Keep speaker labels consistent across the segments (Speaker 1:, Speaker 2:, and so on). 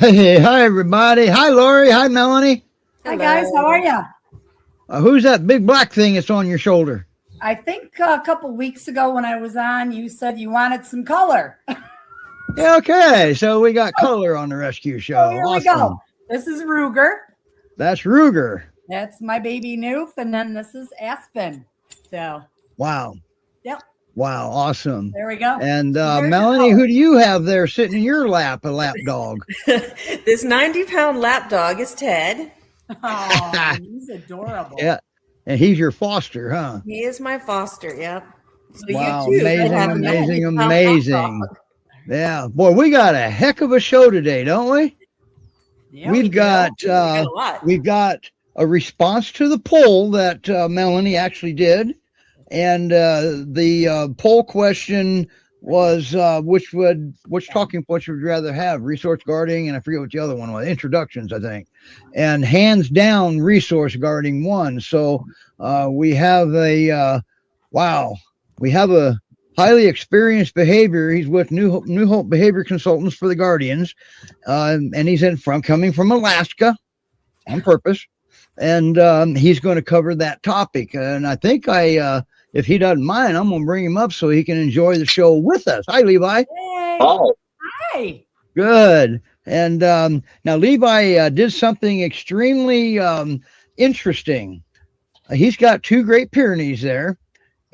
Speaker 1: Hey, hi everybody. Hi Lori. Hi Melanie.
Speaker 2: Hi guys, how are you?
Speaker 1: Who's that big black thing that's on your shoulder?
Speaker 2: I think a couple weeks ago when I was on, you said you wanted some color.
Speaker 1: Yeah, okay. So we got color on the rescue show.
Speaker 2: Oh, here we go. This is Ruger.
Speaker 1: That's Ruger.
Speaker 2: That's my baby Noof, and then this is Aspen. So
Speaker 1: wow.
Speaker 2: Yep.
Speaker 1: Wow, awesome.
Speaker 2: There we go.
Speaker 1: And Melanie, who do you have there sitting in your lap, a lap dog?
Speaker 3: This 90-pound lap dog is Ted.
Speaker 2: Oh, he's adorable.
Speaker 1: Yeah. And he's your foster, huh?
Speaker 3: He is my foster, yep. So
Speaker 1: wow,
Speaker 3: you too,
Speaker 1: amazing. Yeah. Boy, we got a heck of a show today, don't we?
Speaker 2: Yeah,
Speaker 1: we've got a response to the poll that Melanie actually did. And the poll question was which talking points would you rather have, resource guarding, and I forget what the other one was, introductions, I think. And hands down, resource guarding won. So we have a highly experienced behavior. He's with New Hope Behavior Consultants for the Guardians, and he's coming from Alaska on purpose. And he's going to cover that topic. And I think if he doesn't mind, I'm going to bring him up so he can enjoy the show with us. Hi, Levi.
Speaker 2: Hey. Oh. Hi.
Speaker 1: Good. And now Levi did something extremely interesting. He's got two Great Pyrenees there,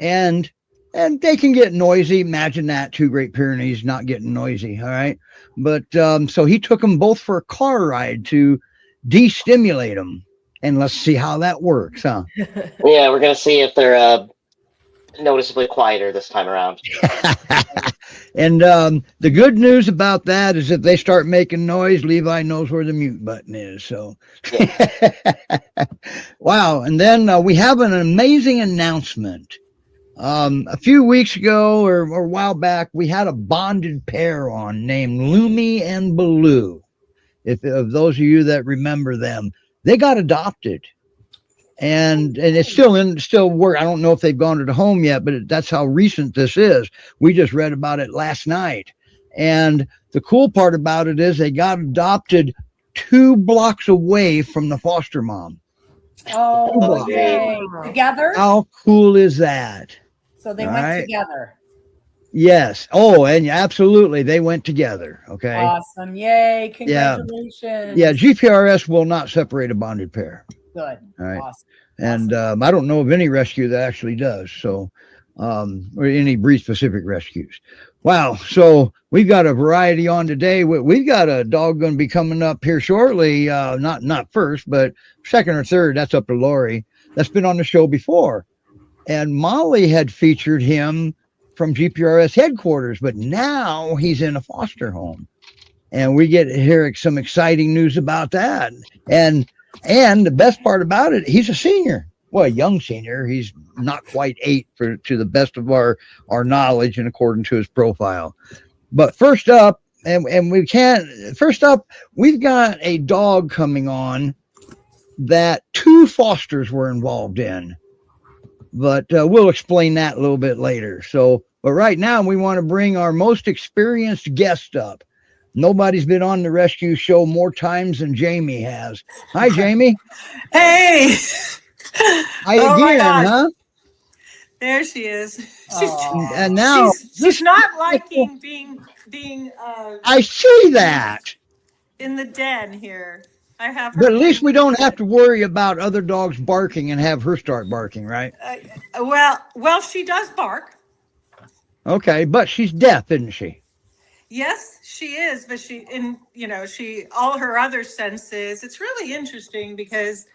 Speaker 1: and they can get noisy. Imagine that, two Great Pyrenees not getting noisy. All right. But so he took them both for a car ride to de-stimulate them. And let's see how that works, huh?
Speaker 4: Yeah, we're going to see if they're noticeably quieter this time around.
Speaker 1: And the good news about that is if they start making noise, Levi knows where the mute button is. So, yeah. Wow. And then we have an amazing announcement. A few weeks ago or a while back, we had a bonded pair on named Lumi and Baloo. If those of you that remember them, they got adopted. And it's still work. I don't know if they've gone to the home yet, but that's how recent this is. We just read about it last night. And the cool part about it is they got adopted 2 blocks away from the foster mom.
Speaker 2: Oh, yay. Together?
Speaker 1: How cool is that?
Speaker 2: So they went together.
Speaker 1: Yes. Oh, and absolutely. They went together. Okay.
Speaker 2: Awesome. Yay. Congratulations.
Speaker 1: Yeah. GPRS will not separate a bonded pair.
Speaker 2: Good.
Speaker 1: All right.
Speaker 2: Awesome.
Speaker 1: And I don't know of any rescue that actually does. So, or any breed specific rescues. Wow. So we've got a variety on today. We've got a dog going to be coming up here shortly. Not first, but second or third. That's up to Lori. That's been on the show before. And Molly had featured him from GPRS headquarters, but now he's in a foster home. And we get to hear some exciting news about that. And the best part about it, he's a senior. Well, a young senior. He's not quite 8 to the best of our knowledge and according to his profile. But first up, we've got a dog coming on that 2 fosters were involved in. But we'll explain that a little bit later. But right now we want to bring our most experienced guest up. Nobody's been on the rescue show more times than Jamie has. Hi, Jamie.
Speaker 5: Hey.
Speaker 1: Hi again, huh?
Speaker 5: There she is.
Speaker 1: And now
Speaker 5: she's not liking being.
Speaker 1: I see that
Speaker 5: in the den here. I have her.
Speaker 1: But at least we don't have to worry about other dogs barking and have her start barking, right?
Speaker 5: Well, she does bark.
Speaker 1: Okay, but she's deaf, isn't she?
Speaker 5: Yes, she is, but all her other senses. It's really interesting because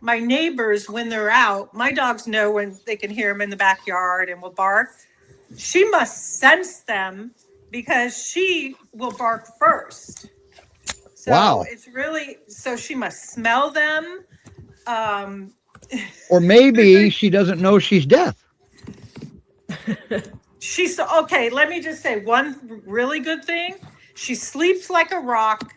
Speaker 5: my neighbors, when they're out, my dogs know when they can hear them in the backyard and will bark. She must sense them because she will bark first. So
Speaker 1: wow.
Speaker 5: It's really, so she must smell them.
Speaker 1: Or maybe she doesn't know she's deaf.
Speaker 5: Okay, let me just say one really good thing. She sleeps like a rock,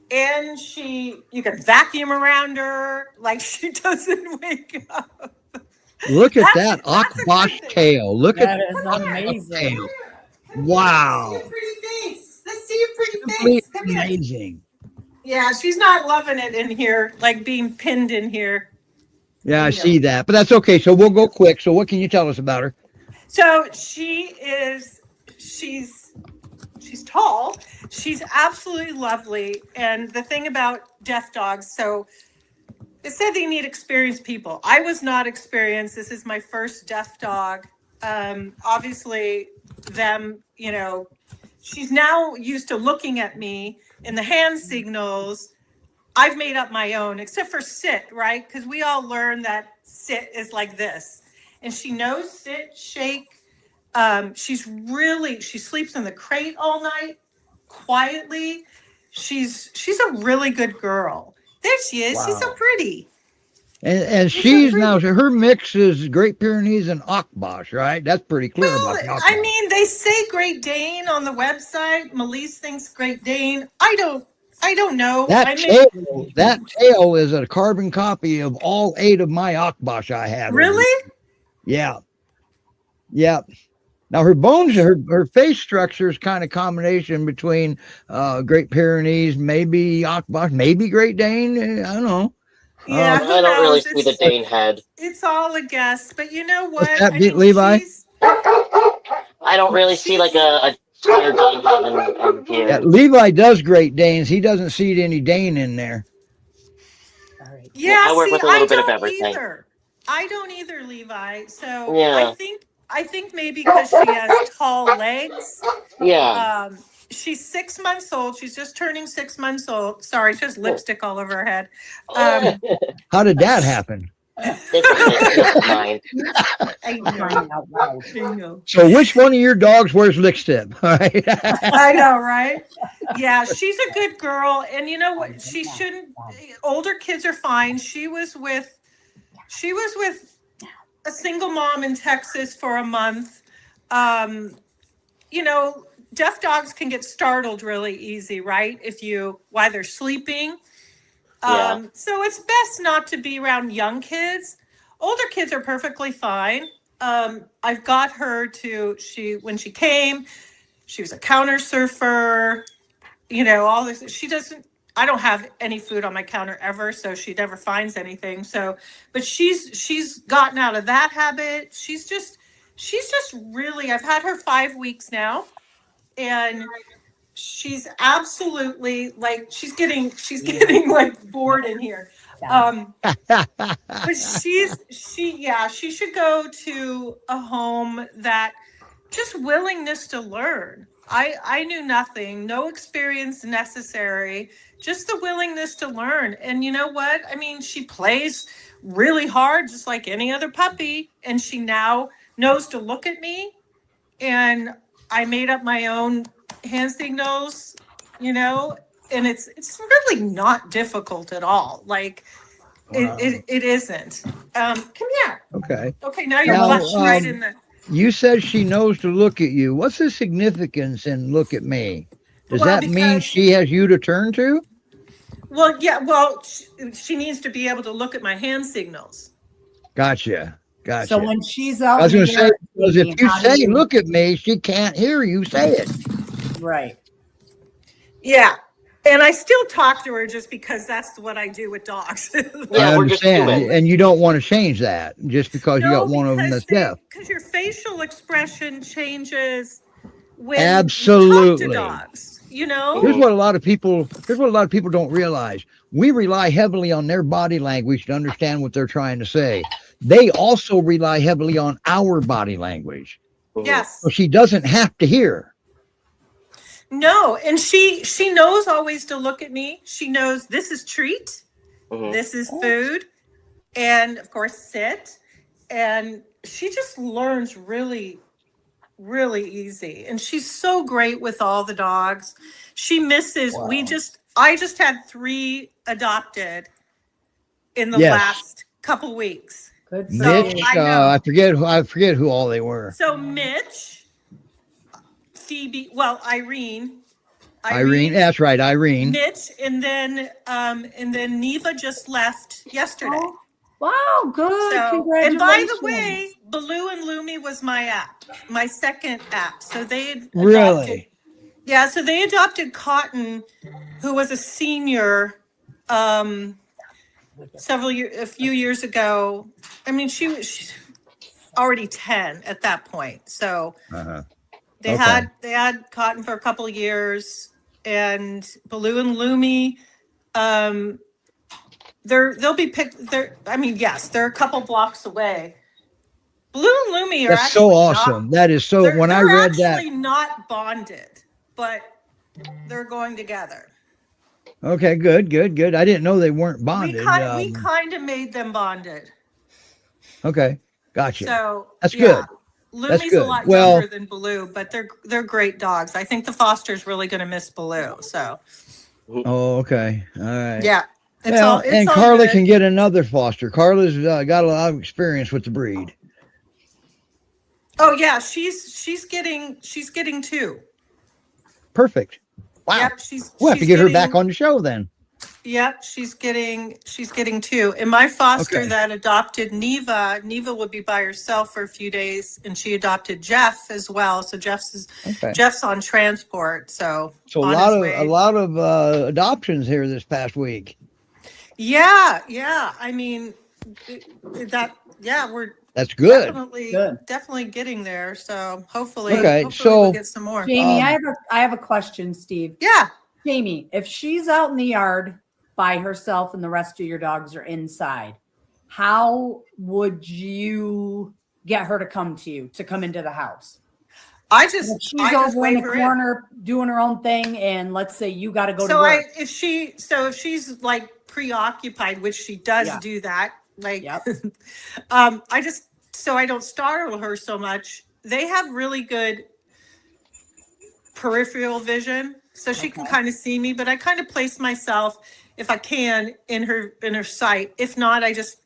Speaker 5: and you can vacuum around her like she doesn't wake up.
Speaker 1: Look at that Akbash tail. Look at
Speaker 2: that amazing
Speaker 1: tail. Wow.
Speaker 5: Let's see your pretty face. Let's see your pretty face. Come
Speaker 1: amazing.
Speaker 5: Yeah, she's not loving it in here, like being pinned in here.
Speaker 1: Yeah, I see that, but that's okay. So we'll go quick. So what can you tell us about her?
Speaker 5: So she's tall. She's absolutely lovely. And the thing about deaf dogs, so it said they need experienced people. I was not experienced. This is my first deaf dog. Obviously, she's now used to looking at me in the hand signals. I've made up my own, except for sit, right? Because we all learn that sit is like this. And she knows sit, shake. She sleeps in the crate all night, quietly. She's a really good girl. There she is.
Speaker 1: Wow.
Speaker 5: She's so pretty.
Speaker 1: And she's now, so her mix is Great Pyrenees and Akbash, right? That's pretty clear
Speaker 5: Well,
Speaker 1: about the Akbash.
Speaker 5: I mean, they say Great Dane on the website. Melise thinks Great Dane. I don't know.
Speaker 1: That tail is a carbon copy of all 8 of my Akbash I had.
Speaker 5: Really?
Speaker 1: Yeah. Yeah. Now her bones, her face structure is kind of combination between Great Pyrenees, maybe Akbash, maybe Great Dane. I don't know.
Speaker 5: Yeah, who
Speaker 4: I don't really
Speaker 5: knows?
Speaker 4: see the Dane head.
Speaker 5: It's all a guess, but you know what?
Speaker 1: That Levi?
Speaker 4: I don't really see like a clear Dane head in here.
Speaker 1: Yeah, Levi does Great Danes. He doesn't see any Dane in there.
Speaker 5: Yeah,
Speaker 4: I work with a little bit of everything.
Speaker 5: Either. I don't either, Levi. So
Speaker 4: Yeah.
Speaker 5: I think maybe because she has tall legs.
Speaker 4: Yeah.
Speaker 5: She's 6 months old. She's just turning 6 months old. Sorry, she has lipstick all over her head.
Speaker 1: How did that happen?
Speaker 4: It's mine.
Speaker 5: I know.
Speaker 1: So which one of your dogs wears lipstick? All right.
Speaker 5: I know, right? Yeah, she's a good girl. And you know what? She shouldn't, older kids are fine. She was with a single mom in Texas for a month. Deaf dogs can get startled really easy, right? While they're sleeping.
Speaker 4: Yeah.
Speaker 5: So it's best not to be around young kids. Older kids are perfectly fine. I've got her when she came, she was a counter surfer, all this. I don't have any food on my counter ever, so she never finds anything. But she's gotten out of that habit. She's just really, I've had her 5 weeks now, and she's absolutely she's getting like bored in here. But she should go to a home that just willingness to learn. I knew nothing, no experience necessary, just the willingness to learn. And you know what? I mean, she plays really hard, just like any other puppy. And she now knows to look at me. And I made up my own hand signals, and it's really not difficult at all. It isn't. Come here. Okay. Now you're butting right in the.
Speaker 1: You said she knows to look at you. What's the significance in look at me? Does that mean she has you to turn to?
Speaker 5: Well, yeah. Well, she needs to be able to look at my hand signals.
Speaker 1: Gotcha.
Speaker 2: So when she's out,
Speaker 1: I was going to say, because if you say look at me, she can't hear you say it.
Speaker 2: Right.
Speaker 5: Yeah. And I still talk to her just because that's what I do with dogs.
Speaker 1: I understand. And you don't want to change that just because you got one of them that's deaf.
Speaker 5: Because your facial expression changes when
Speaker 1: Absolutely.
Speaker 5: you talk to dogs.
Speaker 1: Here's what a lot of people don't realize. We rely heavily on their body language to understand what they're trying to say. They also rely heavily on our body language.
Speaker 5: Yes.
Speaker 1: So she doesn't have to hear.
Speaker 5: No, and she knows always to look at me. She knows this is treat, this is food, and of course sit. And she just learns really, really easy. And she's so great with all the dogs. She misses.
Speaker 1: Wow.
Speaker 5: I just had 3 adopted in the last couple weeks.
Speaker 2: Good.
Speaker 1: Mitch, I forget who all they were.
Speaker 5: So Mitch. Phoebe, Irene,
Speaker 1: that's right, Irene.
Speaker 5: Mitch, and then Neva just left yesterday.
Speaker 2: Oh, wow, good. Congratulations.
Speaker 5: And by the way, Baloo and Lumi was my second app. So they had adopted.
Speaker 1: Really?
Speaker 5: Yeah, so they adopted Cotton, who was a senior a few years ago. I mean, she's already 10 at that point. So
Speaker 1: Uh-huh.
Speaker 5: they had Cotton for a couple of years, and Baloo and Lumi, they'll be picked. Yes, they're a couple blocks away. Baloo and Lumi are
Speaker 1: That's so
Speaker 5: actually
Speaker 1: awesome. That is so. When I read that,
Speaker 5: they're actually not bonded, but they're going together.
Speaker 1: okay, good. I didn't know they weren't bonded.
Speaker 5: We kind of made them bonded.
Speaker 1: Okay, gotcha.
Speaker 5: So
Speaker 1: That's good.
Speaker 5: Lumi's a lot younger than Baloo, but they're great dogs. I think the foster's really going to miss Baloo. So.
Speaker 1: Oh, okay. All right.
Speaker 5: Yeah.
Speaker 1: And Carla can get another foster. Carla's got a lot of experience with the breed.
Speaker 5: Oh yeah, she's getting 2.
Speaker 1: Perfect. Wow.
Speaker 5: Yep,
Speaker 1: we'll have to get her back on the show then.
Speaker 5: Yep, she's getting 2. And my foster that adopted Neva would be by herself for a few days, and she adopted Jeff as well. So Jeff's on transport. So
Speaker 1: a lot of adoptions here this past week.
Speaker 5: Yeah. I mean we're
Speaker 1: that's good.
Speaker 5: Definitely getting there. So hopefully we'll get some more.
Speaker 2: Jamie, I have a question, Steve.
Speaker 5: Yeah.
Speaker 2: Jamie, if she's out in the yard by herself and the rest of your dogs are inside, how would you get her to come into the house? She's over in the corner doing her own thing, and let's say you got to go to work.
Speaker 5: If she's like preoccupied, which she does do that, like, I don't startle her so much. They have really good peripheral vision, so she can kind of see me, but I kind of place myself, if I can, in her sight. If not, I just,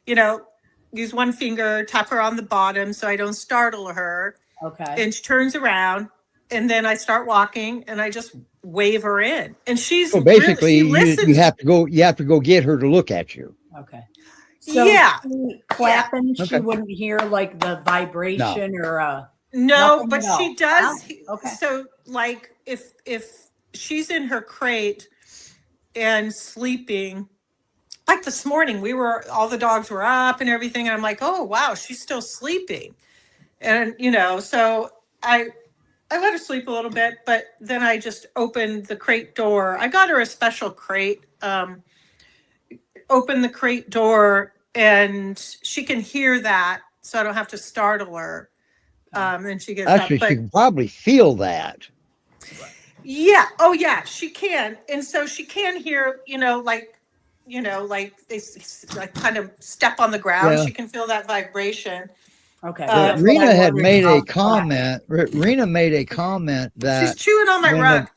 Speaker 5: use one finger, tap her on the bottom so I don't startle her.
Speaker 2: Okay.
Speaker 5: And she turns around, and then I start walking, and I just wave her in. And she's
Speaker 1: basically you have to go get her to look at you.
Speaker 2: Okay. So clapping, she wouldn't hear like the vibration or
Speaker 5: no, but she does.
Speaker 2: Wow. Okay.
Speaker 5: So like if she's in her crate and sleeping, like this morning, all the dogs were up and everything, and I'm like, oh wow, she's still sleeping. And so I let her sleep a little bit, but then I just opened the crate door. I got her a special crate. Open the crate door, and she can hear that, so I don't have to startle her. And she gets
Speaker 1: actually
Speaker 5: up.
Speaker 1: She can probably feel that.
Speaker 5: Yeah. Oh yeah, she can. And so she can hear, like they like kind of step on the ground. Yeah. She can feel that vibration.
Speaker 2: Okay.
Speaker 1: Rena had made a comment. Rena made a comment that
Speaker 5: she's chewing on my rug.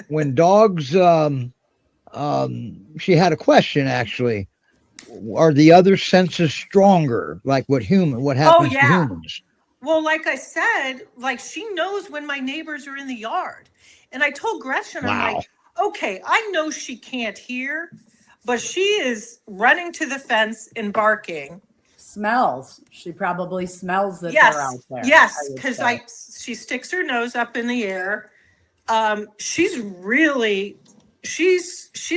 Speaker 1: When dogs, she had a question actually. Are the other senses stronger? Like what happens to humans?
Speaker 5: Well, like I said, like she knows when my neighbors are in the yard. And I told Gretchen, I'm like, okay, I know she can't hear, but she is running to the fence and barking.
Speaker 2: Smells. She probably smells that they're out there.
Speaker 5: Yes, because she sticks her nose up in the air. She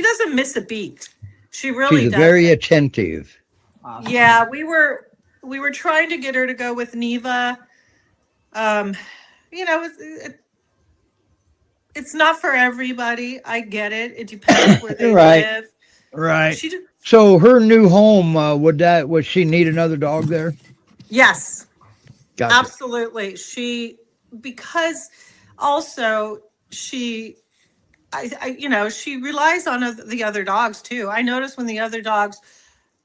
Speaker 5: doesn't miss a beat. She really
Speaker 1: She's
Speaker 5: does.
Speaker 1: Very attentive.
Speaker 2: Awesome.
Speaker 5: Yeah, we were trying to get her to go with Neva. It's not for everybody. I get it. It depends where they live.
Speaker 1: Right. So her new home, would she need another dog there?
Speaker 5: Yes.
Speaker 1: Gotcha.
Speaker 5: Absolutely. Because also she relies on the other dogs too. I notice when the other dogs,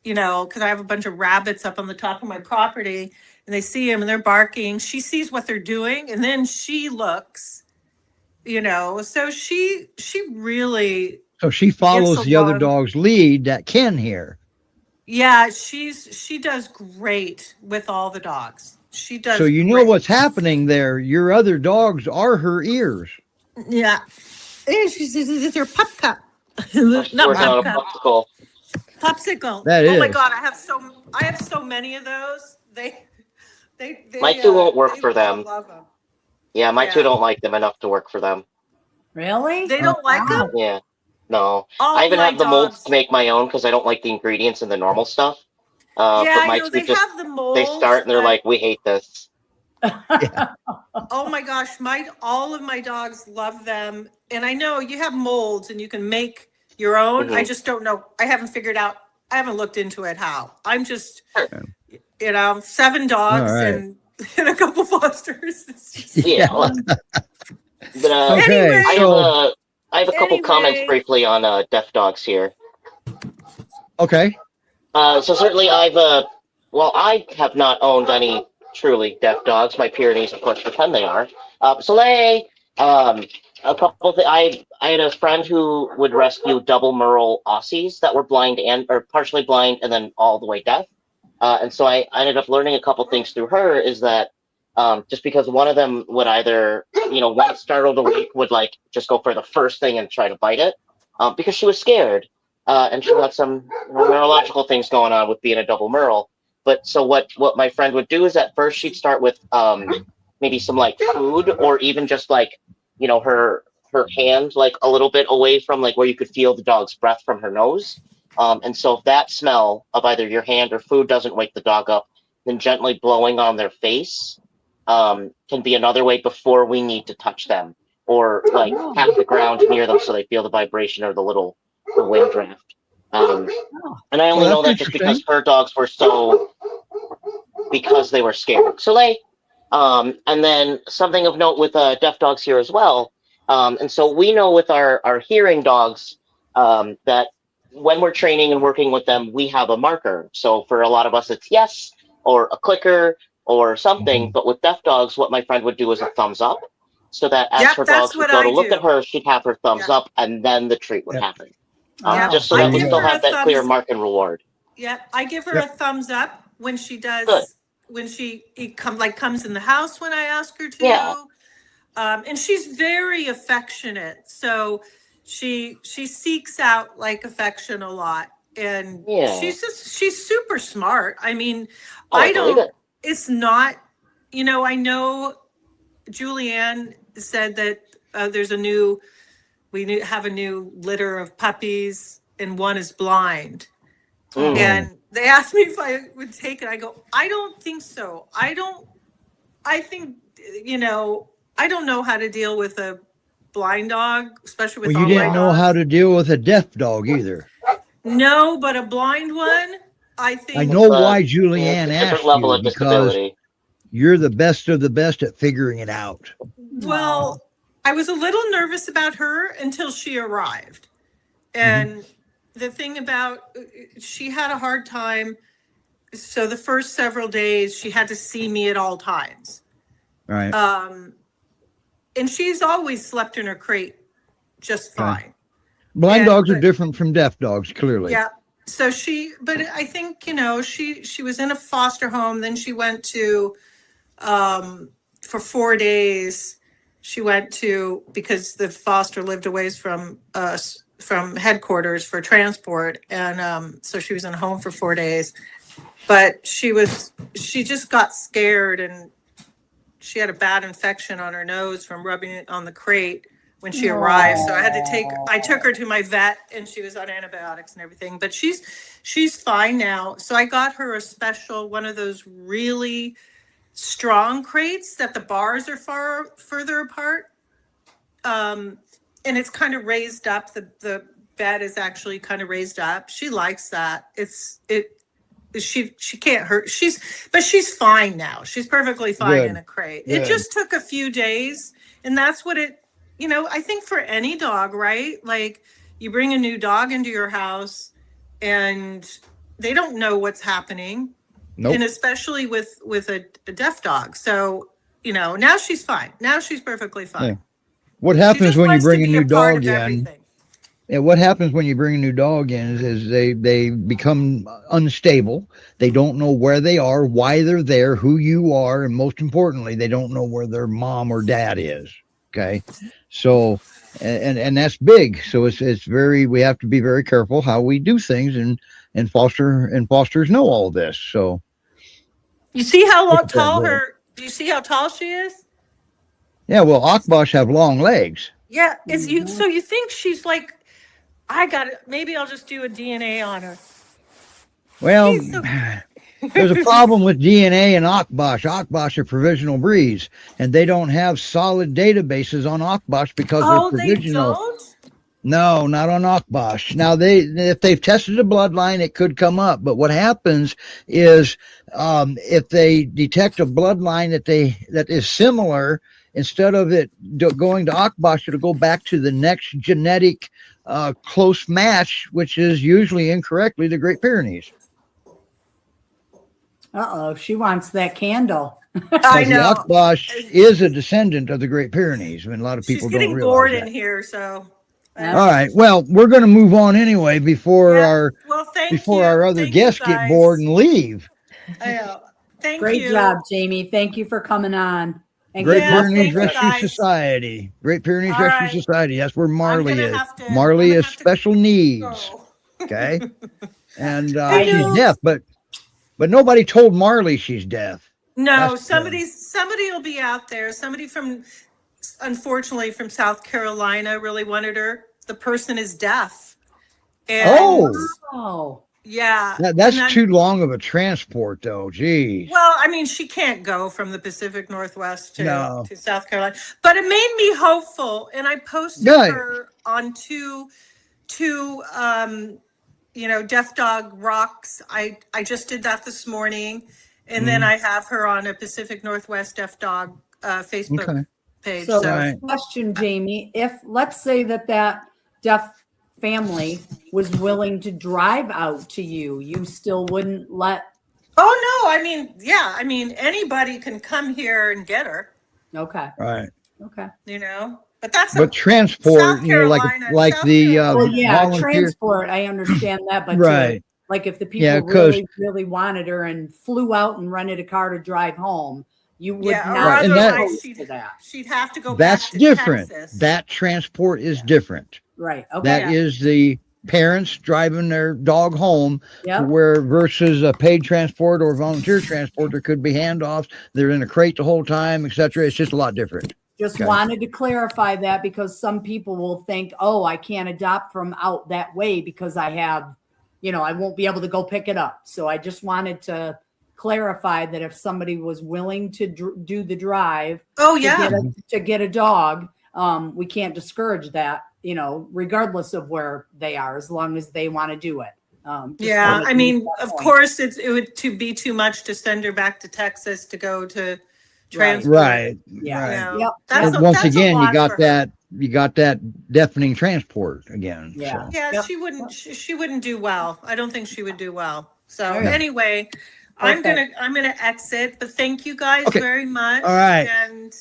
Speaker 5: because I have a bunch of rabbits up on the top of my property, and they see them and they're barking. She sees what they're doing, and then she looks. So she really.
Speaker 1: So she follows the other dog's lead that can hear.
Speaker 5: Yeah, she does great with all the dogs. She does.
Speaker 1: So know what's happening there. Your other dogs are her ears.
Speaker 5: Yeah. And she says, "It's her pup cup."
Speaker 4: Not pup cup. Popsicle.
Speaker 5: Popsicle.
Speaker 1: That is.
Speaker 5: Oh my God, I have so many of those. They
Speaker 4: my two won't work for them.
Speaker 5: Love them.
Speaker 4: Yeah, my two don't like them enough to work for them.
Speaker 2: Really?
Speaker 5: They don't like them?
Speaker 4: Yeah. No.
Speaker 5: All
Speaker 4: I even
Speaker 5: my
Speaker 4: have the molds
Speaker 5: dogs.
Speaker 4: to make my own because I don't like the ingredients and the normal stuff.
Speaker 5: Yeah,
Speaker 4: But
Speaker 5: I
Speaker 4: my
Speaker 5: know
Speaker 4: two
Speaker 5: they
Speaker 4: just
Speaker 5: have the
Speaker 4: they
Speaker 5: molds.
Speaker 4: start and they're
Speaker 5: but-
Speaker 4: like, we hate this.
Speaker 5: Oh my gosh, all of my dogs love them. And I know you have molds and you can make your own. I
Speaker 4: Mhm.
Speaker 5: just don't know. I haven't looked into it how. I'm just,
Speaker 4: Sure.
Speaker 5: 7 dogs
Speaker 1: All right.
Speaker 5: and, and a couple fosters. It's just,
Speaker 4: Yeah. Well, but
Speaker 1: Okay.
Speaker 5: Anyway.
Speaker 4: I have a couple comments
Speaker 5: Anyway.
Speaker 4: briefly on deaf dogs here.
Speaker 1: Okay.
Speaker 4: So certainly I have not owned any truly deaf dogs. My Pyrenees, of course, pretend they are. Soleil, a couple of I had a friend who would rescue double Merle Aussies that were blind or partially blind and then all the way deaf. And so I ended up learning a couple things through her is that just because one of them would either, when it startled awake, would like just go for the first thing and try to bite it because she was scared. And she had some neurological things going on with being a double Merle. But so what my friend would do is at first she'd start with maybe some like food or even just like, her hand like a little bit away from like where you could feel the dog's breath from her nose. And so if that smell of either your hand or food doesn't wake the dog up, then gently blowing on their face can be another way before we need to touch them or like tap the ground near them so they feel the vibration or the wind draft. And I only know that just because her dogs were because they were scared. Soleil, and then something of note with deaf dogs here as well. And so we know with our hearing dogs that when we're training and working with them, we have a marker. So for a lot of us, it's yes or a clicker or something. But with deaf dogs, what my friend would do is a thumbs up. So that as her dogs would go to look at her, she'd have her thumbs up and then the treat would happen. Just so that we still have that clear mark and reward.
Speaker 5: Yep, I give her a thumbs up when she does.
Speaker 4: Good.
Speaker 5: When she comes in the house when I ask her to.
Speaker 4: Yeah.
Speaker 5: And she's very affectionate, so she seeks out like affection a lot, and she's super smart. I mean, It's not. I know Julianne said that we have a new litter of puppies and one is blind. Mm. And they asked me if I would take it. I go, I don't think so. I think, I don't know how to deal with a blind dog, especially with all my dogs.
Speaker 1: You didn't know how to deal with a deaf dog either.
Speaker 5: No, but a blind one, I think.
Speaker 1: I know why Julianne asked you, because you're the best of the best at figuring it out.
Speaker 5: Well, I was a little nervous about her until she arrived. And the thing about, she had a hard time. So the first several days, she had to see me at all times.
Speaker 1: Right.
Speaker 5: And she's always slept in her crate just fine.
Speaker 1: Blind dogs are different from deaf dogs, clearly.
Speaker 5: Yeah. So but I think, she was in a foster home. Then she went to, for 4 days, she went to, because the foster lived a ways from us, from headquarters for transport. And so she was in a home for 4 days. But she just got scared, and she had a bad infection on her nose from rubbing it on the crate when she arrived. So I took her to my vet, and she was on antibiotics and everything, but she's fine now. So I got her a special, one of those really strong crates that the bars are further apart. And it's kind of raised up. The bed is actually kind of raised up. She likes that. She can't hurt. But she's fine now. She's perfectly fine in a crate. Good. It just took a few days, and that's what I think for any dog, right? Like, you bring a new dog into your house and they don't know what's happening. Nope. And especially with a deaf dog. So, now she's fine. Now she's perfectly fine. Yeah.
Speaker 1: What happens when you bring a new dog in? Yeah, what happens when you bring a new dog in is they become unstable. They don't know where they are, why they're there, who you are, and most importantly, they don't know where their mom or dad is. Okay, so and that's big. So it's we have to be very careful how we do things, and fosters know all this. So
Speaker 5: you see how tall do you see how tall she is?
Speaker 1: Yeah, well, Akbash have long legs.
Speaker 5: Yeah. So you think she's like, I got it. Maybe I'll just do a DNA on her.
Speaker 1: Well,
Speaker 5: She's so-
Speaker 1: there's a problem with DNA and Akbash. Akbash are provisional breeds, and they don't have solid databases on Akbash because
Speaker 5: Oh,
Speaker 1: they're
Speaker 5: they
Speaker 1: provisional.
Speaker 5: don't?
Speaker 1: No, not on Akbash. Now, if they've tested a bloodline, it could come up. But what happens is, if they detect a bloodline that is similar, instead of it going to Akbash, it'll go back to the next genetic close match, which is usually incorrectly the Great Pyrenees.
Speaker 2: Uh-oh, she wants that candle.
Speaker 5: I
Speaker 1: Because
Speaker 5: know.
Speaker 1: the Akbash is a descendant of the Great Pyrenees, and a lot of people
Speaker 5: She's
Speaker 1: don't
Speaker 5: getting
Speaker 1: realize
Speaker 5: bored
Speaker 1: that.
Speaker 5: in here, so.
Speaker 2: All
Speaker 1: All right. Well, we're going to move on anyway before
Speaker 5: Yeah. Well, thank you.
Speaker 1: our other
Speaker 5: Thank you,
Speaker 1: guests get
Speaker 5: guys.
Speaker 1: bored and leave.
Speaker 5: I know. Thank
Speaker 2: Great
Speaker 5: you.
Speaker 2: job, Jamie. Thank you for coming on. And
Speaker 1: Great
Speaker 2: good
Speaker 5: Yeah,
Speaker 2: luck
Speaker 1: Pyrenees
Speaker 5: thank you,
Speaker 2: with it.
Speaker 1: Rescue
Speaker 5: guys.
Speaker 1: Society. Great Pyrenees
Speaker 5: All
Speaker 1: Rescue
Speaker 5: right.
Speaker 1: Society. That's where Marley
Speaker 5: gonna
Speaker 1: is.
Speaker 5: have to-
Speaker 1: Marley
Speaker 5: I'm gonna
Speaker 1: is
Speaker 5: have to
Speaker 1: special needs.
Speaker 5: Go.
Speaker 1: Okay. And
Speaker 5: I
Speaker 1: she's
Speaker 5: know.
Speaker 1: deaf, but nobody told Marley she's deaf.
Speaker 5: No,
Speaker 1: That's
Speaker 5: somebody will be out there. Somebody unfortunately from South Carolina really wanted her. The person is deaf. And
Speaker 2: Oh,
Speaker 5: yeah.
Speaker 1: That's
Speaker 5: and then-
Speaker 1: too long of a transport, though. Geez.
Speaker 5: Well, I mean, she can't go from the Pacific Northwest
Speaker 1: No.
Speaker 5: to South Carolina, but it made me hopeful. And I posted
Speaker 1: Right.
Speaker 5: her on two Deaf Dog Rocks. I just did that this morning. And then I have her on a Pacific Northwest Deaf Dog Facebook
Speaker 1: Okay.
Speaker 5: page.
Speaker 2: so
Speaker 1: Right.
Speaker 2: question, Jamie, if let's say that deaf family was willing to drive out to you, you still wouldn't let?
Speaker 5: Oh, no. I mean, yeah. I mean, anybody can come here and get her,
Speaker 2: Okay.
Speaker 1: Right.
Speaker 2: Okay.
Speaker 5: But that's
Speaker 1: But transport,
Speaker 5: South
Speaker 1: like
Speaker 5: Carolina,
Speaker 1: like
Speaker 5: South
Speaker 1: the
Speaker 5: Carolina.
Speaker 2: Well, yeah,
Speaker 1: volunteer.
Speaker 2: transport. I understand that, but
Speaker 1: Right.
Speaker 2: like if the people
Speaker 1: Yeah, 'cause-
Speaker 2: really wanted her and flew out and rented a car to drive home, you would
Speaker 5: Yeah, or
Speaker 2: not
Speaker 1: and
Speaker 2: be
Speaker 1: that-
Speaker 2: opposed
Speaker 5: otherwise
Speaker 2: to that.
Speaker 5: she'd have to go
Speaker 1: That's
Speaker 5: back to
Speaker 1: different.
Speaker 5: Texas.
Speaker 1: That transport is different.
Speaker 2: Right. Okay.
Speaker 1: That is the parents driving their dog home,
Speaker 2: Yep.
Speaker 1: where versus a paid transport or volunteer transport, there could be handoffs. They're in a crate the whole time, etc. It's just a lot different.
Speaker 2: Just
Speaker 1: Okay.
Speaker 2: wanted to clarify that because some people will think, oh, I can't adopt from out that way because I have, I won't be able to go pick it up. So I just wanted to clarify that if somebody was willing to do the drive
Speaker 5: Oh,
Speaker 2: to
Speaker 5: yeah.
Speaker 2: get a dog, we can't discourage that, regardless of where they are, as long as they want to do it. Just
Speaker 5: Yeah.
Speaker 2: wanted
Speaker 5: I
Speaker 2: to
Speaker 5: mean,
Speaker 2: make that
Speaker 5: of
Speaker 2: point.
Speaker 5: course, it would to be too much to send her back to Texas to go to transport.
Speaker 1: Right.
Speaker 2: Yeah.
Speaker 1: Right.
Speaker 5: You know,
Speaker 2: Yep.
Speaker 5: that's
Speaker 1: And
Speaker 5: a-
Speaker 1: once
Speaker 5: that's a
Speaker 1: again,
Speaker 5: lot
Speaker 1: you got
Speaker 5: for her.
Speaker 1: that deafening transport again.
Speaker 2: Yeah.
Speaker 1: So.
Speaker 5: Yeah,
Speaker 2: Yep.
Speaker 5: she wouldn't do well. I don't think she would do well. So
Speaker 2: All right.
Speaker 5: anyway, I'm gonna exit, but thank you guys
Speaker 1: Okay.
Speaker 5: very much.
Speaker 1: All right.
Speaker 5: And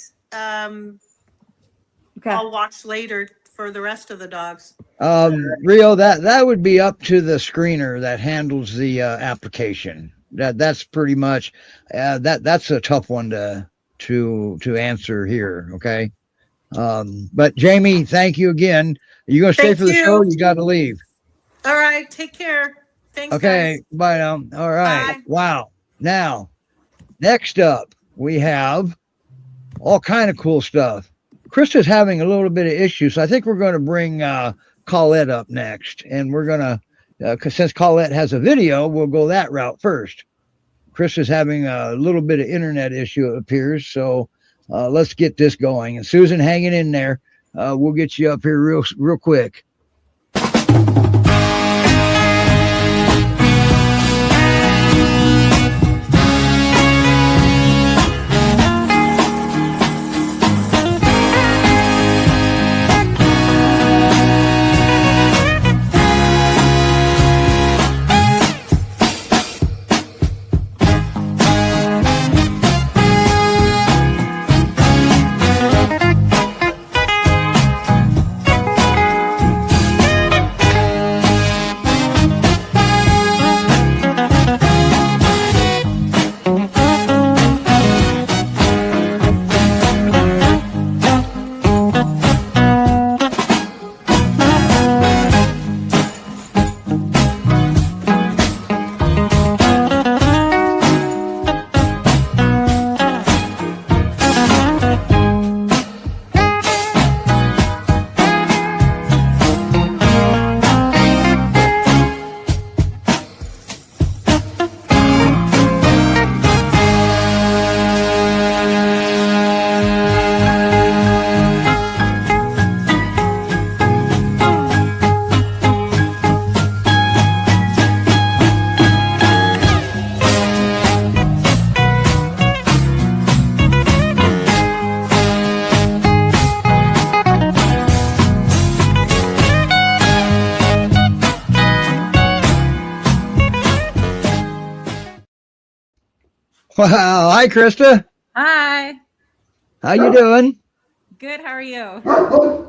Speaker 2: Okay.
Speaker 5: I'll watch later for the rest of the dogs.
Speaker 1: Rio, that would be up to the screener that handles the application. That's pretty much that's a tough one to answer here. Okay. But Jamie, thank you again. Are you gonna stay
Speaker 5: Thank
Speaker 1: for the
Speaker 5: you.
Speaker 1: show? Or you got to leave.
Speaker 5: All right, take care. Thanks,
Speaker 1: Okay.
Speaker 5: guys.
Speaker 1: Bye now. All right.
Speaker 5: Bye.
Speaker 1: Wow. Now, next up we have all kind of cool stuff. Krista's having a little bit of issues, so I think we're going to bring Colette up next, and we're going to, since Colette has a video, we'll go that route first. Krista's having a little bit of internet issue, it appears, so let's get this going. And Susan, hanging in there, we'll get you up here real quick. Wow. Hi, Krista.
Speaker 6: Hi.
Speaker 1: How you doing?
Speaker 6: Good. How are you?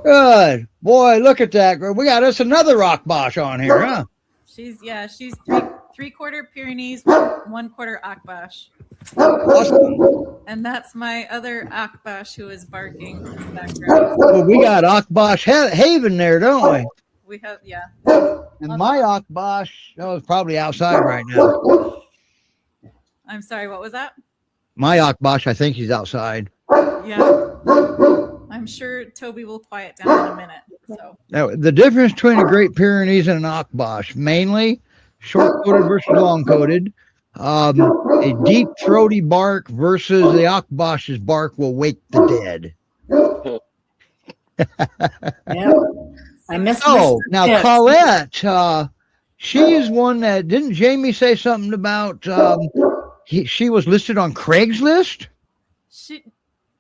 Speaker 1: Good. Boy, look at that. We got us another Akbash on here, huh?
Speaker 6: She's three-quarter Pyrenees, 1/4 Akbash.
Speaker 1: Awesome.
Speaker 6: And that's my other Akbash who is barking in the background.
Speaker 1: Well, we got Akbash Haven there, don't we?
Speaker 6: We have, yeah.
Speaker 1: And my Akbash, is probably outside right now.
Speaker 6: I'm sorry, what was that?
Speaker 1: My Akbash, I think he's outside.
Speaker 6: Yeah. I'm sure Toby will quiet down in a minute. So
Speaker 1: Now, the difference between a Great Pyrenees and an Akbash, mainly short-coated versus long-coated. A deep throaty bark versus the Akbash's bark will wake the dead.
Speaker 2: Yeah. I missed.
Speaker 1: Oh,
Speaker 2: Mr.
Speaker 1: now
Speaker 2: Pitts.
Speaker 1: Colette, she's one that didn't Jamie say something about she was listed on Craigslist?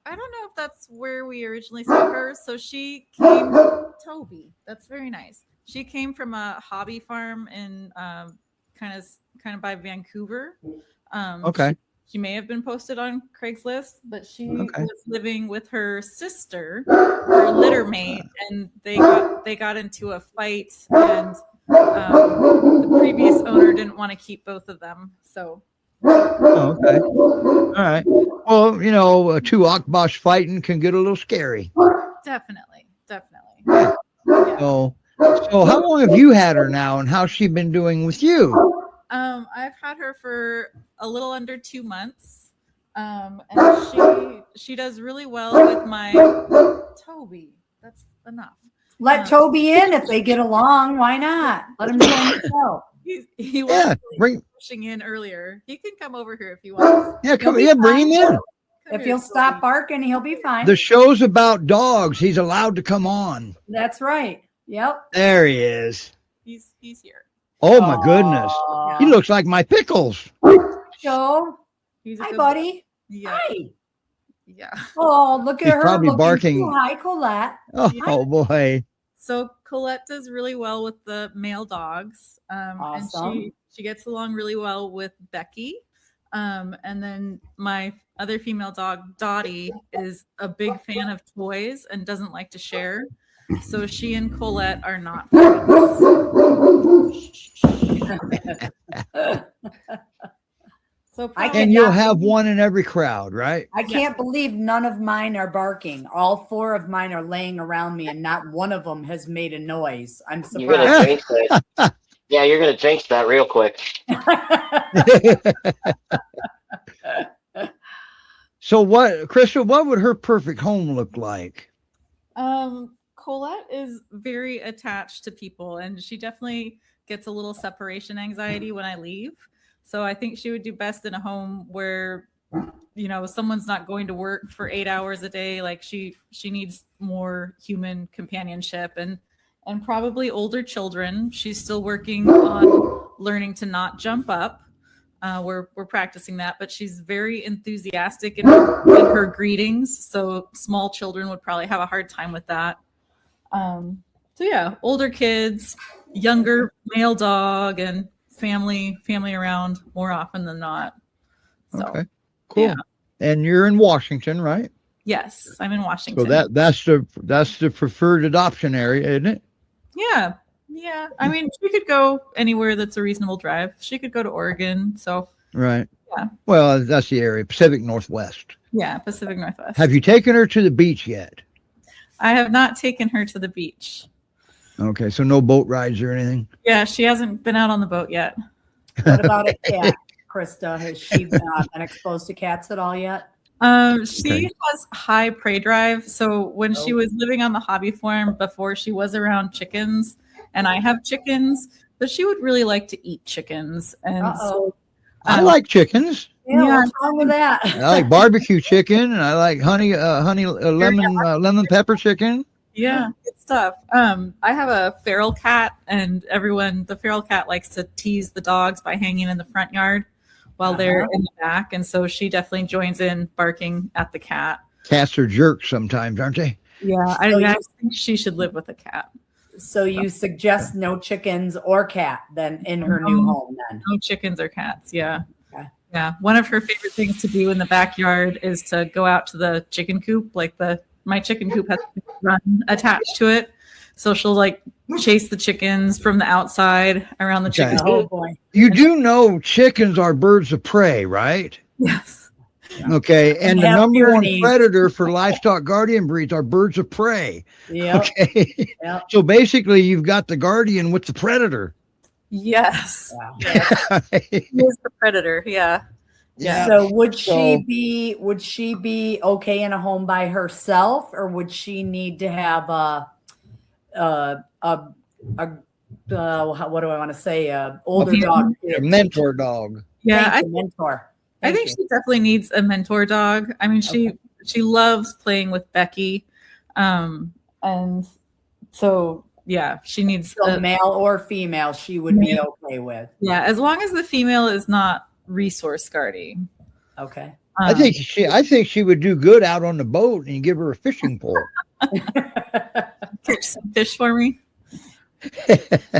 Speaker 6: I don't know if that's where we originally saw her. So she came, Toby. That's very nice. She came from a hobby farm in kind of by Vancouver.
Speaker 1: Okay.
Speaker 6: She may have been posted on Craigslist, but she was living with her sister, her litter mate, and they got into a fight, and the previous owner didn't want to keep both of them. So.
Speaker 1: Oh, okay. All right. Well, you know, two Akbash fighting can get a little scary.
Speaker 6: Definitely.
Speaker 1: Yeah. So how long have you had her now, and how's she been doing with you?
Speaker 6: I've had her for a little under 2 months, and she does really well with my Toby. That's enough.
Speaker 2: Let Toby in if they get along. Why not? Let him join the show.
Speaker 6: He was pushing in earlier. He can come over here if he wants.
Speaker 1: Yeah, bring him in.
Speaker 2: If he'll stop barking, he'll be fine.
Speaker 1: The show's about dogs. He's allowed to come on.
Speaker 2: That's right. Yep.
Speaker 1: There he is.
Speaker 6: He's here.
Speaker 1: Oh my goodness. He looks like my pickles.
Speaker 2: Joe.
Speaker 6: He's
Speaker 2: Hi, buddy.
Speaker 6: Yeah.
Speaker 2: Hi.
Speaker 6: Yeah.
Speaker 2: Oh, look at
Speaker 1: He's
Speaker 2: her.
Speaker 1: probably
Speaker 2: looking
Speaker 1: barking.
Speaker 2: too. Hi, Colette.
Speaker 1: Oh boy.
Speaker 6: So Colette does really well with the male dogs.
Speaker 2: Awesome.
Speaker 6: And she gets along really well with Becky. And then my other female dog, Dottie, is a big fan of toys and doesn't like to share. So she and Colette are not friends.
Speaker 1: And you'll have one in every crowd, right?
Speaker 2: I can't believe none of mine are barking. All 4 of mine are laying around me, and not one of them has made a noise. I'm surprised.
Speaker 4: You're gonna jinx it. Yeah, you're gonna jinx that real quick.
Speaker 1: So Krista, what would her perfect home look like?
Speaker 6: Colette is very attached to people, and she definitely gets a little separation anxiety when I leave. So I think she would do best in a home where, you know, someone's not going to work for 8 hours a day. Like she needs more human companionship and probably older children. She's still working on learning to not jump up. We're practicing that, but she's very enthusiastic in her greetings. So small children would probably have a hard time with that. So yeah, older kids, younger male dog, and family around more often than not. So,
Speaker 1: okay, cool.
Speaker 6: Yeah.
Speaker 1: And you're in Washington, right?
Speaker 6: Yes, I'm in Washington.
Speaker 1: So that's the preferred adoption area, isn't it?
Speaker 6: Yeah. I mean, she could go anywhere that's a reasonable drive. She could go to Oregon. So
Speaker 1: right.
Speaker 6: Yeah.
Speaker 1: Well, that's the area, Pacific Northwest.
Speaker 6: Yeah, Pacific Northwest.
Speaker 1: Have you taken her to the beach yet?
Speaker 6: I have not taken her to the beach.
Speaker 1: Okay, so no boat rides or anything?
Speaker 6: Yeah, she hasn't been out on the boat yet.
Speaker 2: What about a cat, Krista? Has she been exposed to cats at all yet?
Speaker 6: She has high prey drive. So when she was living on the hobby farm before, she was around chickens, and I have chickens, but she would really like to eat chickens. And so,
Speaker 1: I like chickens.
Speaker 2: Yeah, what's wrong with that?
Speaker 1: I like barbecue chicken, and I like lemon pepper chicken.
Speaker 6: Yeah, good stuff. I have a feral cat, and the feral cat likes to tease the dogs by hanging in the front yard while they're in the back. And so she definitely joins in barking at the cat.
Speaker 1: Cats are jerks sometimes, aren't they?
Speaker 6: Yeah, I think she should live with a cat.
Speaker 2: So you suggest no chickens or cat then in her new home then?
Speaker 6: No chickens or cats, yeah.
Speaker 2: Okay.
Speaker 6: Yeah, one of her favorite things to do in the backyard is to go out to the chicken coop. Like my chicken coop has a run attached to it, so she'll like chase the chickens from the outside around the chicken
Speaker 1: Okay.
Speaker 6: coop.
Speaker 2: Oh boy.
Speaker 1: You do know chickens are birds of prey, right?
Speaker 6: Yes.
Speaker 1: Okay, and the
Speaker 2: have
Speaker 1: number one
Speaker 2: Pyrenees.
Speaker 1: predator for livestock guardian breeds are birds of prey.
Speaker 2: Yep.
Speaker 1: Okay,
Speaker 2: Yep.
Speaker 1: so basically, you've got the guardian with the predator.
Speaker 6: Yes.
Speaker 2: Wow.
Speaker 6: He is the predator. Yeah. Yeah.
Speaker 2: So would
Speaker 1: So-
Speaker 2: she be okay in a home by herself, or would she need to have what do I want to say? Older dog.
Speaker 1: A mentor dog.
Speaker 6: Yeah.
Speaker 2: Thank you, mentor.
Speaker 6: I
Speaker 2: Thank
Speaker 6: think
Speaker 2: you.
Speaker 6: she definitely needs a mentor dog. I mean, she loves playing with Becky, and so yeah, she needs
Speaker 2: So male or female, she would be
Speaker 6: Male.
Speaker 2: okay with.
Speaker 6: yeah, as long as the female is not resource guarding.
Speaker 2: Okay.
Speaker 1: I think she would do good out on the boat, and you give her a fishing pole.
Speaker 6: Catch some fish for me.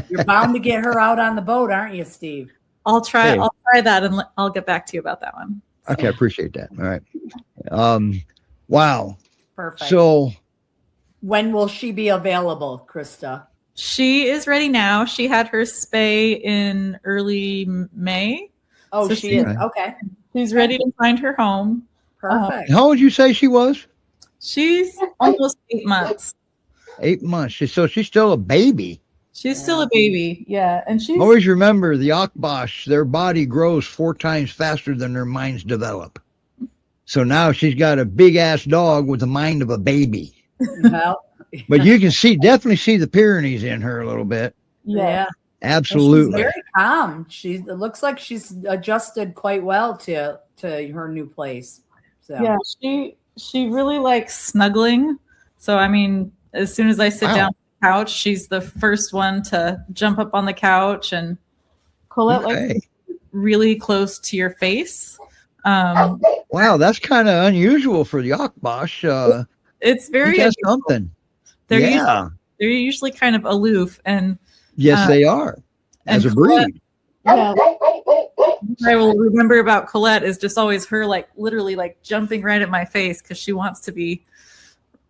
Speaker 2: You're bound to get her out on the boat, aren't you, Steve?
Speaker 6: I'll try.
Speaker 1: Hey.
Speaker 6: I'll try that, and I'll get back to you about that one.
Speaker 1: Okay, I appreciate that. All right. Wow.
Speaker 2: Perfect.
Speaker 1: So
Speaker 2: when will she be available, Krista?
Speaker 6: She is ready now. She had her spay in early May.
Speaker 2: Oh,
Speaker 6: So
Speaker 2: she is.
Speaker 1: she-
Speaker 2: Okay.
Speaker 6: She's ready to find her home.
Speaker 2: Perfect.
Speaker 1: how old would you say she was?
Speaker 6: She's almost 8 months.
Speaker 1: 8 months. So she's still a baby.
Speaker 6: She's still a baby. Yeah, and she's
Speaker 1: Always remember the Akbash, their body grows 4 times faster than their minds develop. So now she's got a big ass dog with the mind of a baby.
Speaker 2: Well,
Speaker 1: But you can definitely see the Pyrenees in her a little bit.
Speaker 2: yeah.
Speaker 1: Absolutely.
Speaker 2: She's very calm. It looks like she's adjusted quite well to her new place. So
Speaker 6: Yeah, she really likes snuggling. So I mean, as soon as I sit
Speaker 1: Wow.
Speaker 6: down on the couch, she's the first one to jump up on the couch, and Colette likes
Speaker 1: Okay.
Speaker 6: really close to your face.
Speaker 1: Wow, that's kind of unusual for the Akbash.
Speaker 6: It's very
Speaker 1: That's something.
Speaker 6: they're
Speaker 1: Yeah.
Speaker 6: usually, they're usually kind of aloof, and
Speaker 1: Yes, they are. As a
Speaker 6: and Colette-
Speaker 1: breed.
Speaker 6: yeah, what I will remember about Colette is just always her like literally like jumping right at my face because she wants to be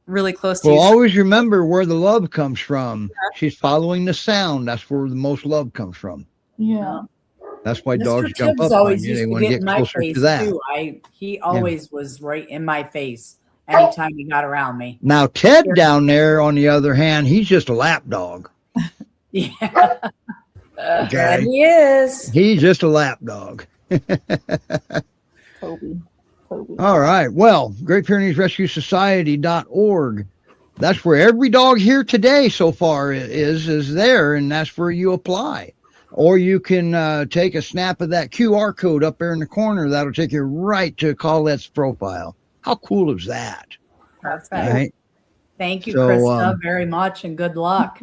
Speaker 6: really close to
Speaker 1: Well,
Speaker 6: you.
Speaker 1: always remember where the love comes from. She's following the sound. That's where the most love comes from.
Speaker 6: Yeah.
Speaker 1: That's why
Speaker 2: Mr.
Speaker 1: dogs jump
Speaker 2: Tibbs
Speaker 1: up on
Speaker 2: always
Speaker 1: you.
Speaker 2: used
Speaker 1: They
Speaker 2: to
Speaker 1: want to
Speaker 2: get
Speaker 1: get
Speaker 2: in my
Speaker 1: closer
Speaker 2: face
Speaker 1: to that.
Speaker 2: too. He always was right in my face anytime he got around me.
Speaker 1: Now, Ted down there, on the other hand, he's just a lap dog.
Speaker 2: Yeah.
Speaker 1: Okay.
Speaker 2: He is.
Speaker 1: He's just a lap dog.
Speaker 6: Toby.
Speaker 1: All right. Well, Great Pyrenees Rescue Society.org. That's where every dog here today so far is there, and that's where you apply. Or you can take a snap of that QR code up there in the corner. That'll take you right to Colette's profile. How cool is that?
Speaker 2: Perfect.
Speaker 1: Right.
Speaker 2: Thank you,
Speaker 1: So,
Speaker 2: Krista, very much, and good luck.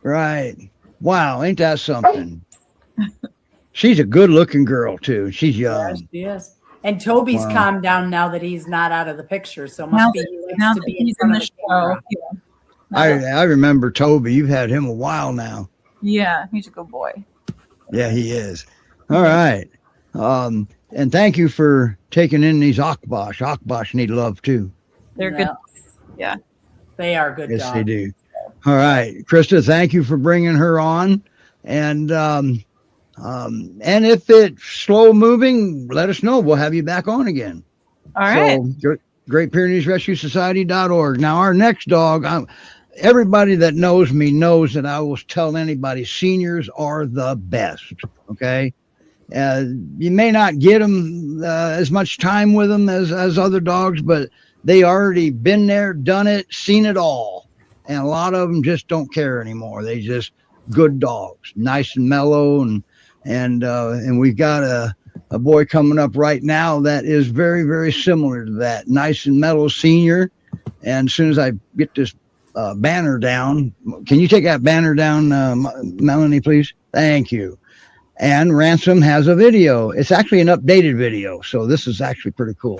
Speaker 1: Right. Wow. Ain't that something? She's a good looking girl, too. She's young.
Speaker 2: Yes, she is. And Toby's
Speaker 1: Wow.
Speaker 2: calmed down now that he's not out of the picture. So
Speaker 6: Now
Speaker 2: must be he likes
Speaker 6: Now
Speaker 2: to
Speaker 6: that
Speaker 2: be
Speaker 6: he's
Speaker 2: front
Speaker 6: in
Speaker 2: of
Speaker 6: the
Speaker 2: camera.
Speaker 6: show. Yeah.
Speaker 1: I remember Toby. You've had him a while now.
Speaker 6: Yeah, he's a good boy.
Speaker 1: Yeah, he is. All right. And thank you for taking in these Akbash. Akbash need love too.
Speaker 6: They're
Speaker 2: Yeah.
Speaker 6: good. Yeah.
Speaker 2: They are good
Speaker 1: Yes,
Speaker 2: dogs.
Speaker 1: they do. All right, Krista, thank you for bringing her on. And if it's slow moving, let us know. We'll have you back on again.
Speaker 6: All right.
Speaker 1: So, Great Pyrenees Rescue Society.org. Now, our next dog, everybody that knows me knows that I will tell anybody seniors are the best. Okay. You may not get them as much time with them as other dogs, but they already been there, done it, seen it all. And a lot of them just don't care anymore. They just good dogs, nice and mellow. And we've got a boy coming up right now that is very, very similar to that, nice and mellow senior. And as soon as I get this banner down, can you take that banner down, Melanie, please? Thank you. And Ransom has a video. It's actually an updated video, so this is actually pretty cool.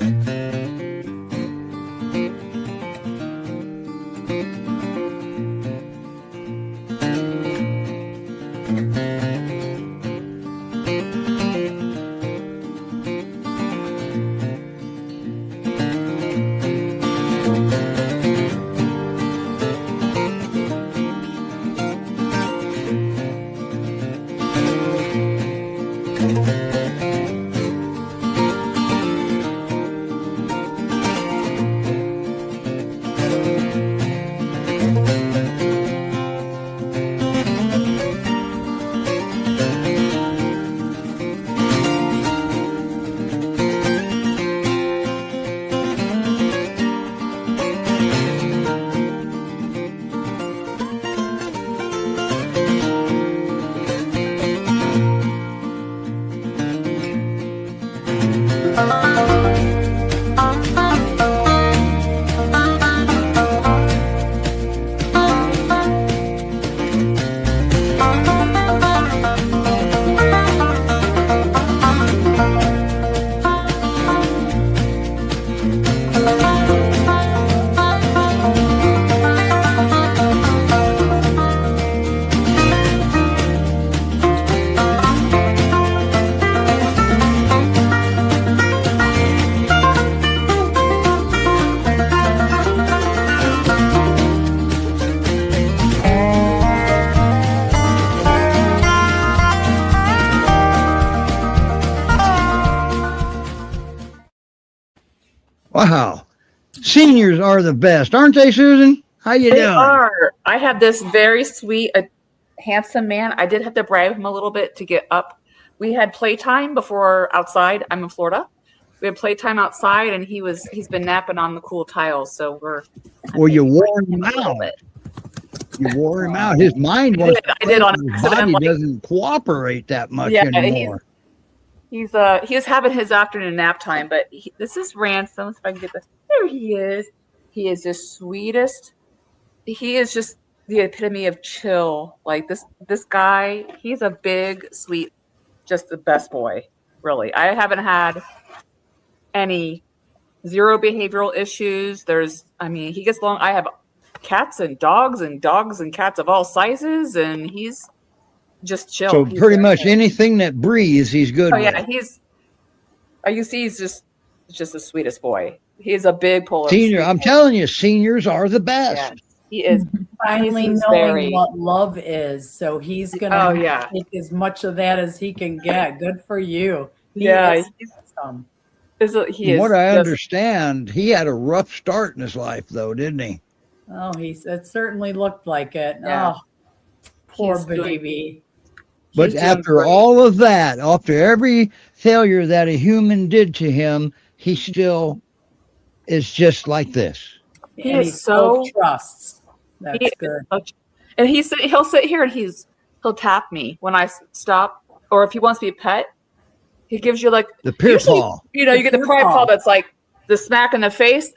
Speaker 1: Wow. Seniors are the best, aren't they, Susan? How you
Speaker 7: They
Speaker 1: doing?
Speaker 7: are. I have this very sweet, handsome man. I did have to bribe him a little bit to get up. We had playtime before outside. I'm in Florida. We had playtime outside, and he's been napping on the cool tiles. So
Speaker 1: Well, you wore him out. You wore him out. His mind was.
Speaker 7: I did on
Speaker 1: his
Speaker 7: accident.
Speaker 1: body
Speaker 7: Like,
Speaker 1: doesn't cooperate that much
Speaker 7: Yeah,
Speaker 1: anymore.
Speaker 7: He's having his afternoon nap time, but this is Ransom. If I can get this, there he is. He is the sweetest. He is just the epitome of chill. Like this guy, he's a big, sweet, just the best boy. Really, I haven't had any zero behavioral issues. He gets along. I have cats and dogs and cats of all sizes, and he's just chill.
Speaker 1: So
Speaker 7: He's
Speaker 1: pretty
Speaker 7: very
Speaker 1: much
Speaker 7: good.
Speaker 1: anything that breathes, he's good
Speaker 7: Oh
Speaker 1: with.
Speaker 7: yeah, he's just the sweetest boy. He's a big polar.
Speaker 1: Senior, I'm telling you, seniors are the best.
Speaker 7: Yeah, he is.
Speaker 2: Finally
Speaker 7: He's
Speaker 2: knowing
Speaker 7: very-
Speaker 2: what love is. So he's gonna
Speaker 7: Oh yeah,
Speaker 2: take as much of that as he can get. Good for you. He
Speaker 7: yeah.
Speaker 2: is
Speaker 7: He's,
Speaker 2: awesome.
Speaker 7: he
Speaker 1: From
Speaker 7: is.
Speaker 1: what I
Speaker 7: just-
Speaker 1: understand, he had a rough start in his life, though, didn't he?
Speaker 2: Oh, it certainly looked like it.
Speaker 7: Yeah.
Speaker 2: Oh, poor
Speaker 7: He's doing-
Speaker 2: baby.
Speaker 1: But
Speaker 7: he's doing
Speaker 1: after
Speaker 7: great.
Speaker 1: all of that, after every failure that a human did to him, he still is just like this.
Speaker 7: He
Speaker 2: And
Speaker 7: is
Speaker 2: he
Speaker 7: so-
Speaker 2: still trusts. That's
Speaker 7: He is
Speaker 2: good.
Speaker 7: And he'll sit here and he'll tap me when I stop, or if he wants to be a pet, he gives you like
Speaker 1: The peer
Speaker 7: usually,
Speaker 1: paw.
Speaker 7: You get the
Speaker 2: Peer
Speaker 7: pride
Speaker 2: paw.
Speaker 7: paw that's like the smack in the face.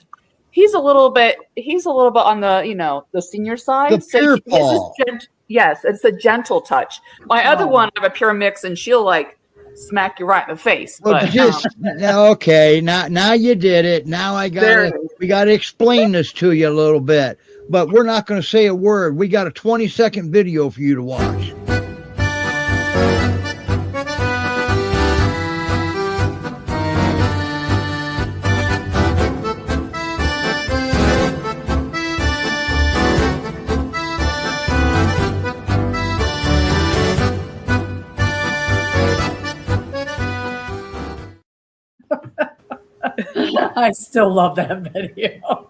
Speaker 7: He's a little bit on the the senior side.
Speaker 1: The peer
Speaker 7: his is
Speaker 1: paw.
Speaker 7: yes, it's a gentle touch. My other
Speaker 2: Oh.
Speaker 7: one, I have a pure mix, and she'll like smack you right in the face.
Speaker 1: Well,
Speaker 7: But
Speaker 1: just okay. Now you did it. Now
Speaker 7: There
Speaker 1: we gotta explain this to you a little bit. But we're not going to say a word. We got a 20-second video for you to watch.
Speaker 2: I still love that video.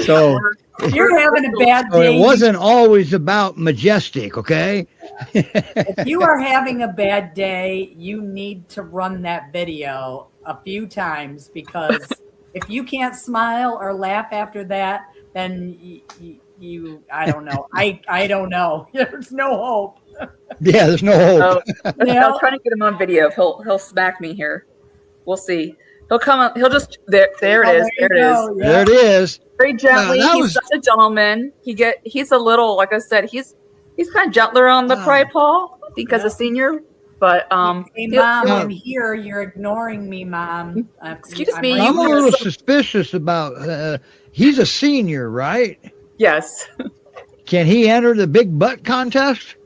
Speaker 1: So,
Speaker 2: You're having a bad
Speaker 1: so
Speaker 2: day.
Speaker 1: it wasn't always about majestic, okay?
Speaker 2: If you are having a bad day, you need to run that video a few times, because if you can't smile or laugh after that, then you I don't know. I don't know. There's no hope.
Speaker 1: Yeah, there's no hope.
Speaker 2: Yeah.
Speaker 7: I'll try to get him on video. He'll smack me here. We'll see. He'll come up. He'll just there it is. There it is.
Speaker 1: There it is.
Speaker 7: Very gently.
Speaker 1: Wow, that
Speaker 7: He's
Speaker 1: was-
Speaker 7: such a gentleman. He's a little, like I said, he's kind of gentler on the
Speaker 1: Wow.
Speaker 7: pride paw because a senior. But
Speaker 2: Hey,
Speaker 7: he'll-
Speaker 2: Mom,
Speaker 1: he'll-
Speaker 2: I'm here. You're ignoring me, Mom.
Speaker 7: Excuse me,
Speaker 1: I'm a
Speaker 7: you-
Speaker 1: little suspicious about. He's a senior, right?
Speaker 7: yes.
Speaker 1: Can he enter the big butt contest?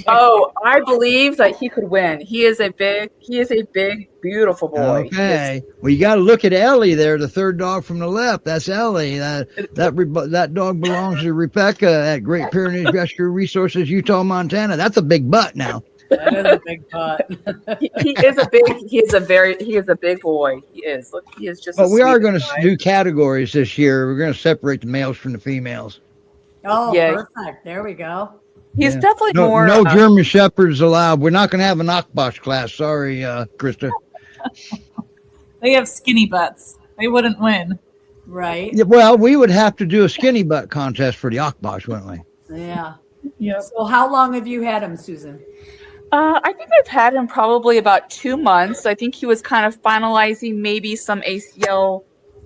Speaker 7: Oh, I believe that he could win. He is a big, beautiful boy.
Speaker 1: Okay. Well, you got to look at Ellie there, the third dog from the left. That's Ellie. That dog belongs to Rebecca at Great Pyrenees Rescue Resources, Utah, Montana. That's a big butt now.
Speaker 2: That is a big butt.
Speaker 7: He is a big. He is a big boy. He is. Look, he is just.
Speaker 1: But
Speaker 7: a
Speaker 1: we are
Speaker 7: sweet
Speaker 1: going to
Speaker 7: guy.
Speaker 1: do categories this year. We're going to separate the males from the females.
Speaker 2: Oh,
Speaker 7: Yeah.
Speaker 2: perfect. There we go.
Speaker 7: He's
Speaker 1: Yeah.
Speaker 7: definitely
Speaker 1: No,
Speaker 7: more.
Speaker 1: no German Shepherds allowed. We're not going to have an Akbash class. Sorry, Krista.
Speaker 6: They have skinny butts. They wouldn't win.
Speaker 2: Right.
Speaker 1: Yeah, well, we would have to do a skinny butt contest for the Akbash, wouldn't we?
Speaker 2: Yeah.
Speaker 6: Yep.
Speaker 2: So how long have you had him, Susan?
Speaker 7: I think I've had him probably about 2 months. I think he was kind of finalizing maybe some ACL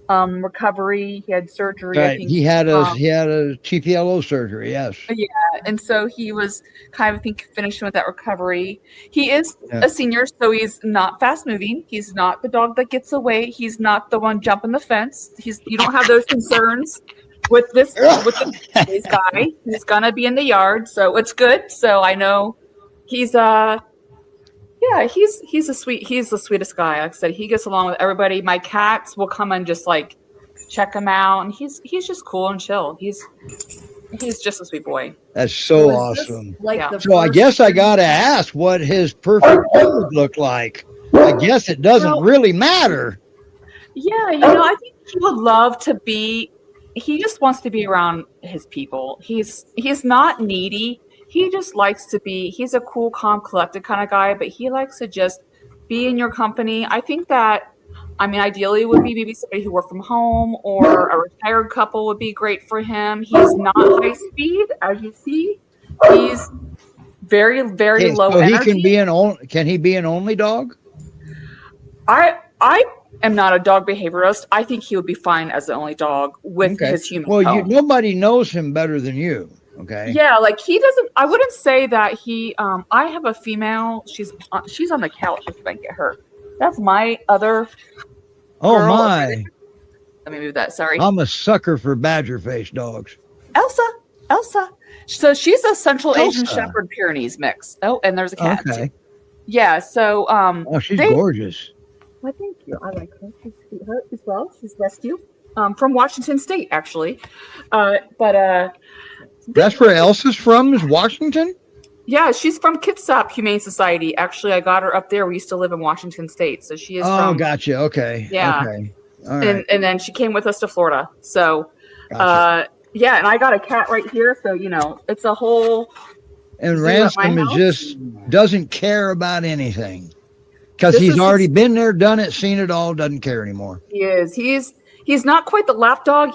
Speaker 7: recovery. He had surgery. I
Speaker 1: Right.
Speaker 7: think
Speaker 1: He had a TPLO surgery. Yes.
Speaker 7: Yeah, and so he was kind of, I think, finishing with that recovery. He is
Speaker 1: Yeah.
Speaker 7: a senior, so he's not fast moving. He's not the dog that gets away. He's not the one jumping the fence. You don't have those concerns with this guy. He's gonna be in the yard, so it's good. So I know he's he's the sweetest guy. Like I said, he gets along with everybody. My cats will come and just like check him out, and he's just cool and chill. He's just a sweet boy.
Speaker 1: That's so
Speaker 2: is this
Speaker 1: awesome.
Speaker 2: Like
Speaker 7: Yeah.
Speaker 2: the
Speaker 1: So I
Speaker 2: first
Speaker 1: guess I
Speaker 2: year-
Speaker 1: got to ask what his perfect food looked like. I guess it doesn't
Speaker 7: Well-
Speaker 1: really matter.
Speaker 7: Yeah, I think he would love to be. He just wants to be around his people. He's not needy. He just likes to be. He's a cool, calm, collected kind of guy, but he likes to just be in your company. I think that, I mean, ideally it would be maybe somebody who worked from home or a retired couple would be great for him. He's not high speed, as you see. He's very, very
Speaker 1: Okay,
Speaker 7: low
Speaker 1: so
Speaker 7: energy.
Speaker 1: can he be an only dog?
Speaker 7: I am not a dog behaviorist. I think he would be fine as the only dog with
Speaker 1: Okay.
Speaker 7: his human
Speaker 1: Well,
Speaker 7: tone.
Speaker 1: nobody knows him better than you. Okay.
Speaker 7: Yeah, like he doesn't. I wouldn't say that he. I have a female. She's on the couch. If I can get her. That's my other.
Speaker 1: Oh
Speaker 7: girl.
Speaker 1: my!
Speaker 7: Let me move that. Sorry,
Speaker 1: I'm a sucker for badger face dogs.
Speaker 7: Elsa. So she's a Central Asian
Speaker 1: Elsa.
Speaker 7: Shepherd Pyrenees mix. Oh, and there's a cat.
Speaker 1: Okay.
Speaker 7: Too. Yeah. So
Speaker 1: Oh, she's gorgeous.
Speaker 7: Well, thank you. I like her. She's a sweetheart as well. She's rescue from Washington State, actually.
Speaker 1: That's where Elsa's from, is Washington?
Speaker 7: Yeah, she's from Kitsap Humane Society. Actually, I got her up there. We used to live in Washington State, so she is
Speaker 1: Oh,
Speaker 7: from.
Speaker 1: gotcha. Okay.
Speaker 7: Yeah.
Speaker 1: Okay. All right.
Speaker 7: And then she came with us to Florida. So,
Speaker 1: Gotcha.
Speaker 7: yeah, and I got a cat right here. So, it's a whole.
Speaker 1: And
Speaker 7: See you at my
Speaker 1: Ransom is
Speaker 7: house?
Speaker 1: just doesn't care about anything because
Speaker 7: This
Speaker 1: he's
Speaker 7: is
Speaker 1: already
Speaker 7: his-
Speaker 1: been there, done it, seen it all, doesn't care anymore.
Speaker 7: He is. He's not quite the lap dog.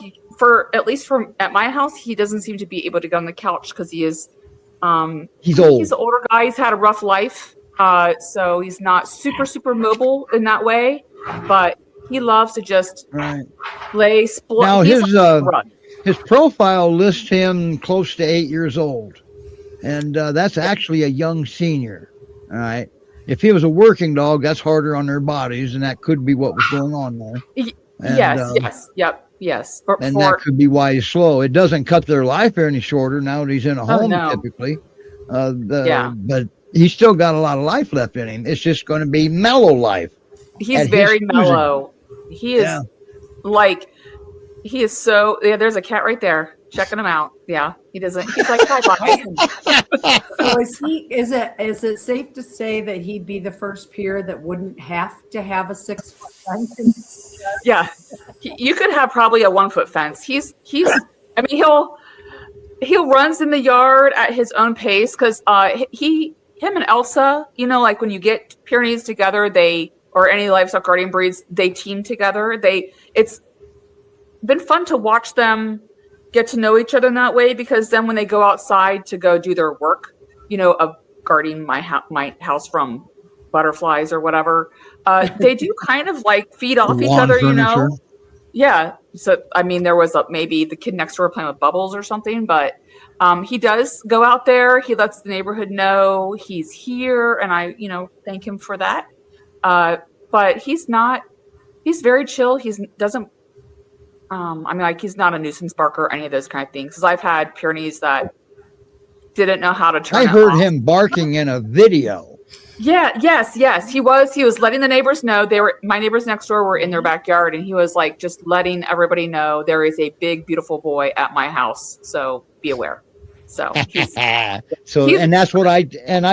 Speaker 7: At least at my house, he doesn't seem to be able to get on the couch because he is.
Speaker 1: He's old.
Speaker 7: He's an older guy. He's had a rough life. So he's not super mobile in that way. But he loves to just
Speaker 1: Right.
Speaker 7: lay split.
Speaker 1: Now
Speaker 7: he's
Speaker 1: his his profile lists him close to 8 years old, and that's actually a young senior. All right. If he was a working dog, that's harder on their bodies, and that could be what was going on there. And,
Speaker 7: Yes. But
Speaker 1: And that could be why he's slow. It doesn't cut their life any shorter now that he's in a home,
Speaker 7: no.
Speaker 1: typically.
Speaker 7: Yeah.
Speaker 1: But he's still got a lot of life left in him. It's just going to be mellow life.
Speaker 7: he's
Speaker 1: at
Speaker 7: very
Speaker 1: his
Speaker 7: mellow. He is
Speaker 1: Yeah.
Speaker 7: he is so. Yeah, there's a cat right there checking him out. Yeah, he doesn't. He's like, hi, bye.
Speaker 2: So is it safe to say that he'd be the first peer that wouldn't have to have a 6-foot fence?
Speaker 7: Yeah, you could have probably a 1-foot fence. He's. I mean, he'll runs in the yard at his own pace because him and Elsa, like when you get Pyrenees together, or any livestock guardian breeds, they team together. It's been fun to watch them get to know each other in that way, because then when they go outside to go do their work, of guarding my house from butterflies or whatever, they do kind of like feed off each
Speaker 1: Lawn
Speaker 7: other,
Speaker 1: furniture.
Speaker 7: Yeah. So, I mean, there was maybe the kid next door playing with bubbles or something, but he does go out there. He lets the neighborhood know he's here, and I, thank him for that. But he's very chill. He's not a nuisance barker or any of those kind of things. Because I've had Pyrenees that didn't know how to turn
Speaker 1: I
Speaker 7: it
Speaker 1: heard
Speaker 7: off.
Speaker 1: him barking in a video.
Speaker 7: Yeah, yes. He was letting the neighbors know. My neighbors next door were in their backyard, and he was like just letting everybody know there is a big, beautiful boy at my house. So be aware. So he's,
Speaker 1: and that's what I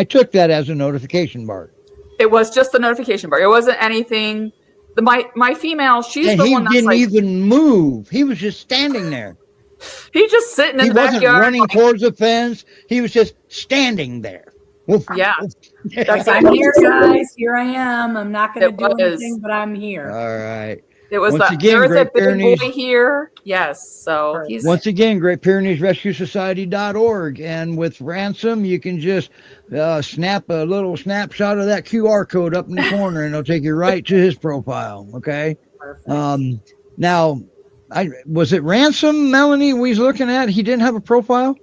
Speaker 1: took that as a notification bar.
Speaker 7: it was just the notification bar. It wasn't anything. My female, she's
Speaker 1: And
Speaker 7: the
Speaker 1: he
Speaker 7: one that's
Speaker 1: didn't
Speaker 7: like,
Speaker 1: even move. He was just standing there.
Speaker 7: he's just sitting in
Speaker 1: He
Speaker 7: the
Speaker 1: wasn't
Speaker 7: backyard.
Speaker 1: running towards the fence. He was just standing there. Woof,
Speaker 7: Yeah.
Speaker 1: woof.
Speaker 7: That's
Speaker 2: I'm here, guys. Here I am. I'm not going to
Speaker 7: It
Speaker 2: do
Speaker 7: was.
Speaker 2: anything, but I'm here.
Speaker 1: All right.
Speaker 7: It was
Speaker 1: Once
Speaker 7: the
Speaker 1: again,
Speaker 7: there is a
Speaker 1: Great
Speaker 7: big
Speaker 1: Pyrenees.
Speaker 7: boy here. Yes. So he's
Speaker 1: Once again, Great Pyrenees Rescue Society.org. And with Ransom, you can just snap a little snapshot of that QR code up in the corner, and it'll take you right to his profile. Okay.
Speaker 2: Perfect.
Speaker 1: Now, was it Ransom, Melanie, we was looking at? He didn't have a profile?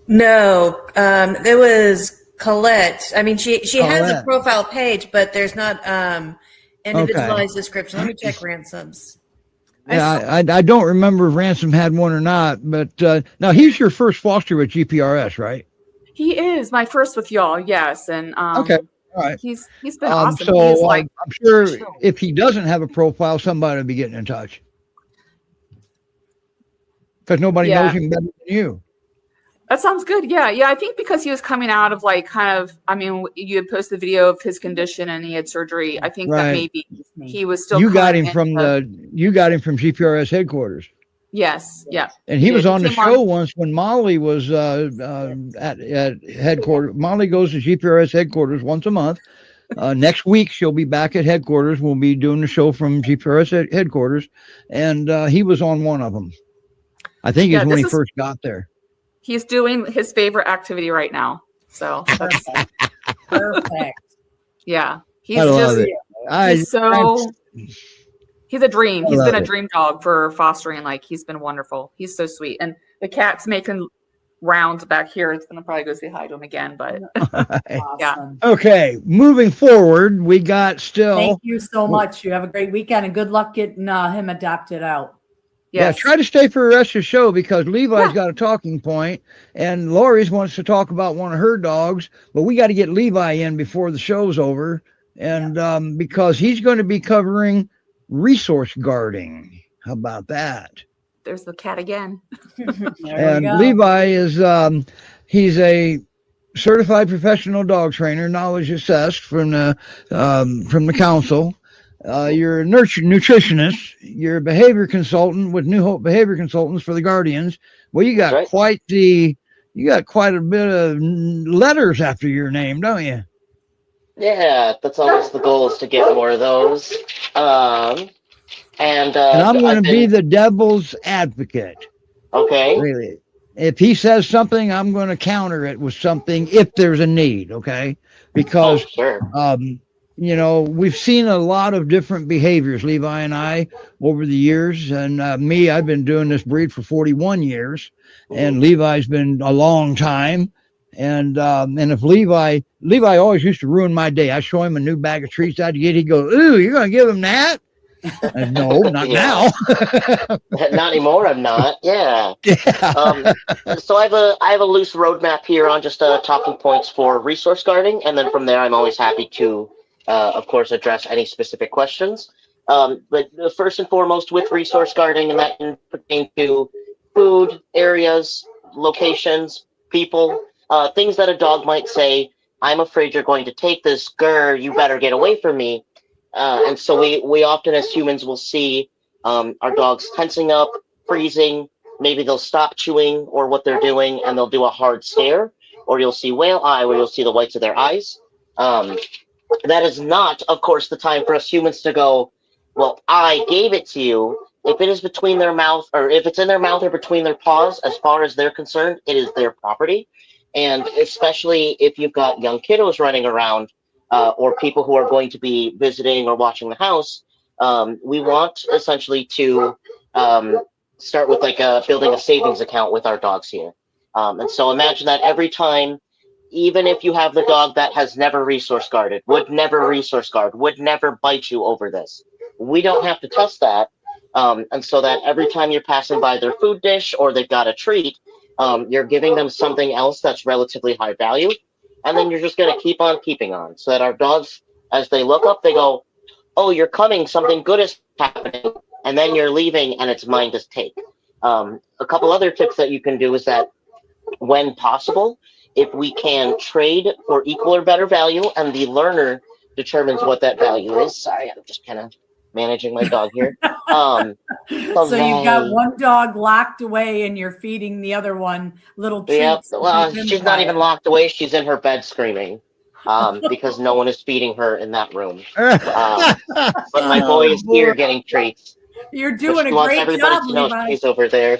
Speaker 3: No, there was Colette. I mean, she has
Speaker 1: Colette.
Speaker 3: a profile page, but there's not individualized description. Let me check Ransom's.
Speaker 1: Yeah, I don't remember if Ransom had one or not, but now he's your first foster with GPRS, right?
Speaker 7: he is my first with y'all. Yes, and
Speaker 1: Okay. All right.
Speaker 7: he's been awesome.
Speaker 1: So
Speaker 7: He is like
Speaker 1: I'm sure if he doesn't have a profile, somebody will be getting in touch. Because nobody knows him better than you.
Speaker 7: that sounds good. Yeah, yeah. I think because he was coming out of like kind of. I mean, you had posted the video of his condition and he had surgery. I think that
Speaker 1: Right.
Speaker 7: maybe he was still.
Speaker 1: You got
Speaker 7: coming
Speaker 1: him from
Speaker 7: into-
Speaker 1: you got him from GPRS headquarters.
Speaker 7: Yes. Yeah.
Speaker 1: And he was
Speaker 7: did.
Speaker 1: on the
Speaker 7: came
Speaker 1: show once when Molly was at headquarters. Molly goes to GPRS headquarters once a month. Next week, she'll be back at headquarters. We'll be doing the show from GPRS headquarters. And he was on one of them. I think it's when he first got there.
Speaker 7: He's doing his favorite activity right now. So that's,
Speaker 2: Perfect.
Speaker 7: yeah. He's
Speaker 1: I love
Speaker 7: just
Speaker 1: it.
Speaker 7: he's a dream.
Speaker 1: I
Speaker 7: He's
Speaker 1: love
Speaker 7: been a
Speaker 1: it.
Speaker 7: dream dog for fostering. Like he's been wonderful. He's so sweet. And the cat's making rounds back here. It's gonna probably go say hi to him again. But
Speaker 2: Awesome.
Speaker 1: Okay, moving forward, we got still.
Speaker 2: Thank you so much. You have a great weekend and good luck getting him adopted out.
Speaker 1: Yeah, try to stay for the rest of the show because Levi's got a talking point and Lori's wants to talk about one of her dogs, but we got to get Levi in before the show's over. And because he's going to be covering resource guarding. How about that?
Speaker 7: There's the cat again.
Speaker 1: And Levi is he's a certified professional dog trainer, knowledge assessed from the council. You're a nutritionist. You're a behavior consultant with New Hope Behavior Consultants for the Guardians. Well, you got quite a bit of letters after your name, don't you?
Speaker 4: Yeah, that's always the goal, is to get more of those. And
Speaker 1: I'm going to be the devil's advocate.
Speaker 4: Okay.
Speaker 1: Really. If he says something, I'm going to counter it with something if there's a need, okay? Because, you know, we've seen a lot of different behaviors, Levi and I, over the years. And I've been doing this breed for 41 years, and Levi's been a long time. And if Levi always used to ruin my day. I show him a new bag of treats I'd get. He'd go, "Ooh, you're going to give him that?" No, not now.
Speaker 4: Not anymore. I'm not. Yeah. So I have a loose roadmap here on just talking points for resource guarding, and then from there, I'm always happy to, of course, address any specific questions. But first and foremost, with resource guarding, and that can pertain to food, areas, locations, people, things that a dog might say, "I'm afraid you're going to take this. Grr, you better get away from me." And so we often as humans will see our dogs tensing up, freezing. Maybe they'll stop chewing or what they're doing, and they'll do a hard stare, or you'll see whale eye, where you'll see the whites of their eyes. That is not, of course, the time for us humans to go, "Well, I gave it to you." If it is between their mouth, or if it's in their mouth or between their paws, as far as they're concerned, it is their property. And especially if you've got young kiddos running around, or people who are going to be visiting or watching the house, we want essentially to start with building a savings account with our dogs here. And so imagine that every time, even if you have the dog that has never resource guarded, would never resource guard, would never bite you over this, we don't have to test that. And so that every time you're passing by their food dish or they've got a treat, you're giving them something else that's relatively high value. And then you're just going to keep on keeping on, so that our dogs, as they look up, they go, "Oh, you're coming. Something good is happening." And then you're leaving, and it's mine to take. A couple other tips that you can do is that when possible, if we can trade for equal or better value, and the learner determines what that value is. Sorry, I'm just kind of managing my dog here.
Speaker 2: So you've got one dog locked away and you're feeding the other one little
Speaker 4: Yep.
Speaker 2: treats.
Speaker 4: Well, she's not even locked away. She's in her bed screaming because no one is feeding her in that room. But my boy is here getting treats.
Speaker 2: You're doing
Speaker 4: She
Speaker 2: a
Speaker 4: wants
Speaker 2: great
Speaker 4: everybody
Speaker 2: job,
Speaker 4: to know
Speaker 2: Levi.
Speaker 4: she's over there.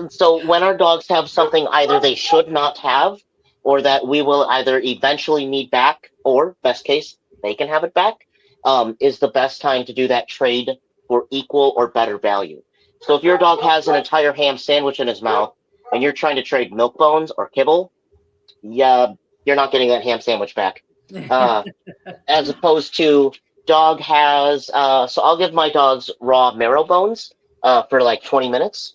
Speaker 4: So when our dogs have something either they should not have, or that we will either eventually need back, or best case, they can have it back, is the best time to do that trade for equal or better value. So if your dog has an entire ham sandwich in his mouth and you're trying to trade milk bones or kibble, yeah, you're not getting that ham sandwich back. As opposed to dog has, so I'll give my dogs raw marrow bones for like 20 minutes.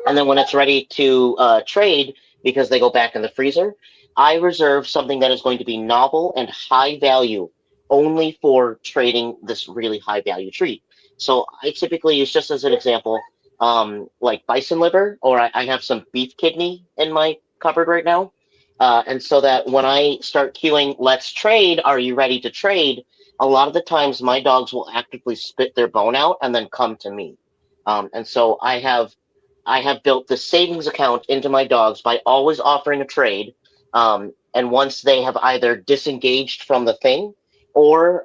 Speaker 4: And then when it's ready to trade, because they go back in the freezer, I reserve something that is going to be novel and high value only for trading this really high value treat. So I typically use, just as an example, like bison liver, or I have some beef kidney in my cupboard right now. And so that when I start queuing, let's trade, are you ready to trade? A lot of the times my dogs will actively spit their bone out and then come to me. And so I have built the savings account into my dogs by always offering a trade. And once they have either disengaged from the thing, or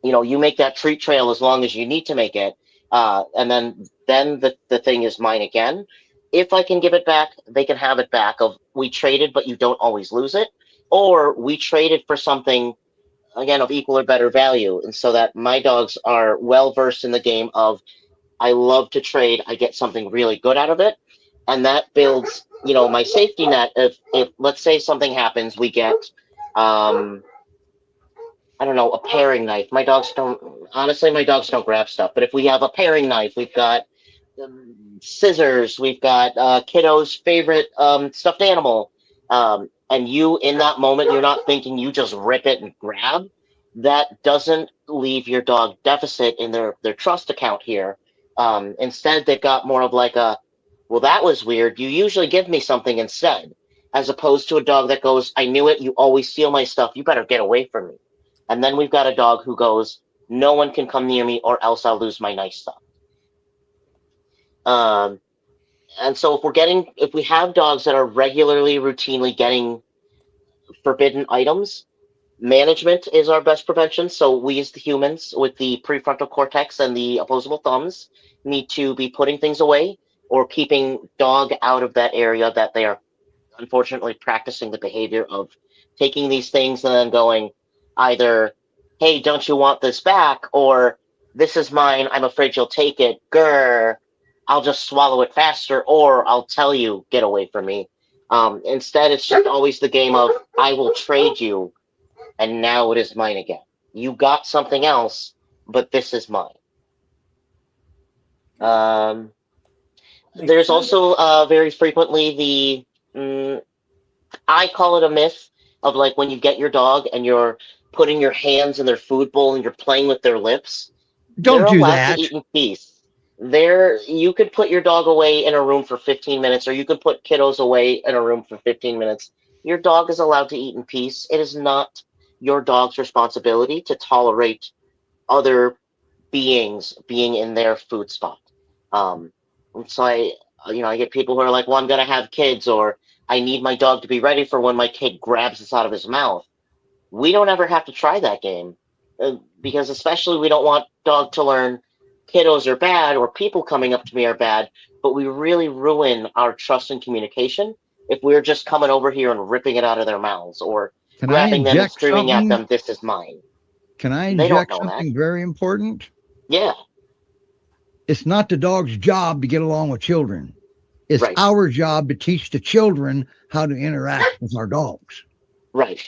Speaker 4: you make that treat trail as long as you need to make it, and then the thing is mine again. If I can give it back, they can have it back. Of we traded, but you don't always lose it, or we traded for something again of equal or better value, and so that my dogs are well versed in the game of, I love to trade. I get something really good out of it, and that builds, my safety net. If let's say something happens, we get, I don't know, a paring knife. My dogs don't grab stuff. But if we have a paring knife, we've got scissors. We've got kiddo's favorite stuffed animal. And you, in that moment, you're not thinking, you just rip it and grab. That doesn't leave your dog deficit in their trust account here. Instead, they've got more of like a, well, that was weird. You usually give me something instead, as opposed to a dog that goes, I knew it. You always steal my stuff. You better get away from me. And then we've got a dog who goes, no one can come near me or else I'll lose my nice stuff. And so if we have dogs that are regularly, routinely getting forbidden items, management is our best prevention. So we as the humans with the prefrontal cortex and the opposable thumbs need to be putting things away or keeping dog out of that area that they are unfortunately practicing the behavior of taking these things and then going either, hey, don't you want this back? Or this is mine. I'm afraid you'll take it. Grr. I'll just swallow it faster, or I'll tell you, get away from me. Instead, it's just always the game of, I will trade you, and now it is mine again. You got something else, but this is mine. There's also very frequently I call it a myth of like when you get your dog and you're putting your hands in their food bowl and you're playing with their lips.
Speaker 1: Don't do
Speaker 4: allowed
Speaker 1: that.
Speaker 4: to eat in peace. You could put your dog away in a room for 15 minutes, or you could put kiddos away in a room for 15 minutes. Your dog is allowed to eat in peace. It is not your dog's responsibility to tolerate other beings being in their food spot. So I get people who are like, well, I'm going to have kids, or I need my dog to be ready for when my kid grabs this out of his mouth. We don't ever have to try that game because especially we don't want dog to learn kiddos are bad or people coming up to me are bad, but we really ruin our trust and communication if we're just coming over here and ripping it out of their mouths or grabbing them and screaming at them, this is mine.
Speaker 1: Can I inject something very important?
Speaker 4: Yeah.
Speaker 1: It's not the dog's job to get along with children. It's our job to teach the children how to interact with our dogs.
Speaker 4: Right.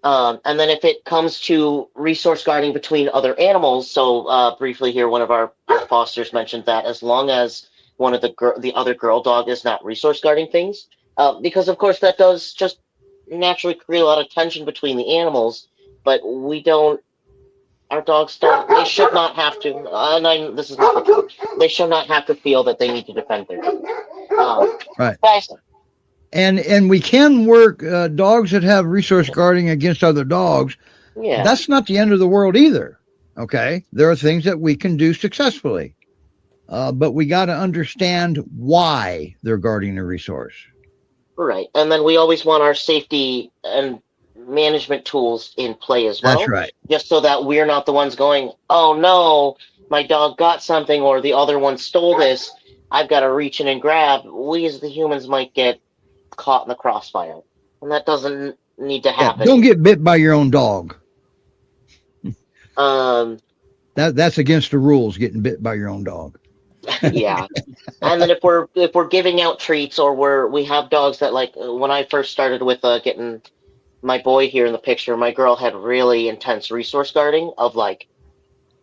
Speaker 4: And then if it comes to resource guarding between other animals, so briefly here, one of our fosters mentioned that as long as one of the other girl dog is not resource guarding things, because of course that does just naturally create a lot of tension between the animals, but our dogs they should not have to, this is not the truth, they should not have to feel that they need to defend their food.
Speaker 1: Right.
Speaker 4: Guys,
Speaker 1: And we can work dogs that have resource guarding against other dogs.
Speaker 4: yeah.
Speaker 1: That's not the end of the world either. Okay, there are things that we can do successfully, but we got to understand why they're guarding the resource.
Speaker 4: Right. And then we always want our safety and management tools in play as well.
Speaker 1: That's right.
Speaker 4: Just so that we're not the ones going, oh no, my dog got something or the other one stole this. I've got to reach in and grab. We as the humans might get caught in the crossfire. And that doesn't need to happen.
Speaker 1: Don't get bit by your own dog. That's against the rules, getting bit by your own dog.
Speaker 4: Yeah. And then if we're giving out treats or we have dogs that, like, when I first started with getting my boy here in the picture, my girl had really intense resource guarding of like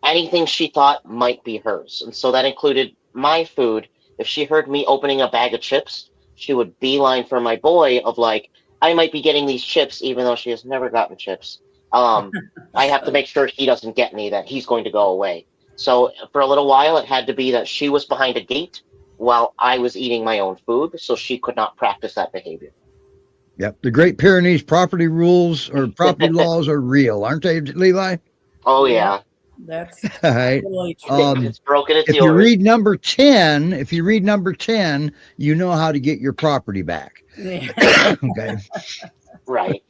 Speaker 4: anything she thought might be hers. And so that included my food. If she heard me opening a bag of chips, she would beeline for my boy of like, I might be getting these chips even though she has never gotten chips. I have to make sure he doesn't get any, that he's going to go away. So for a little while, it had to be that she was behind a gate while I was eating my own food, so she could not practice that behavior.
Speaker 1: Yep. The Great Pyrenees property rules or property laws are real, aren't they, Levi?
Speaker 4: Oh, yeah.
Speaker 2: That's
Speaker 1: All right.
Speaker 2: really true.
Speaker 4: It's broken at
Speaker 1: If
Speaker 4: the
Speaker 1: you
Speaker 4: order.
Speaker 1: read number 10, you know how to get your property back.
Speaker 2: Yeah.
Speaker 1: Okay.
Speaker 4: Right.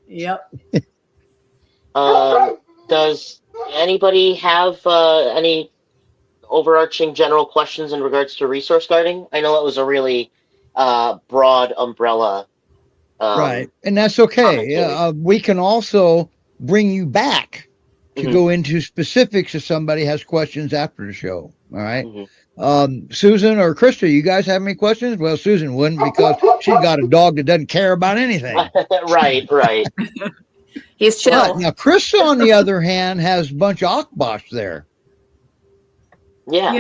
Speaker 2: Yep.
Speaker 4: Does anybody have any overarching general questions in regards to resource guarding? I know it was a really broad umbrella.
Speaker 1: Right. And that's okay. We can also bring you back to go into specifics if somebody has questions after the show. All right. Susan or Krista, you guys have any questions? Well, Susan wouldn't because she's got a dog that doesn't care about anything.
Speaker 4: Right.
Speaker 7: He's chill.
Speaker 1: Right. Now, Krista, on the other hand, has a bunch of Akbash there.
Speaker 4: Yeah.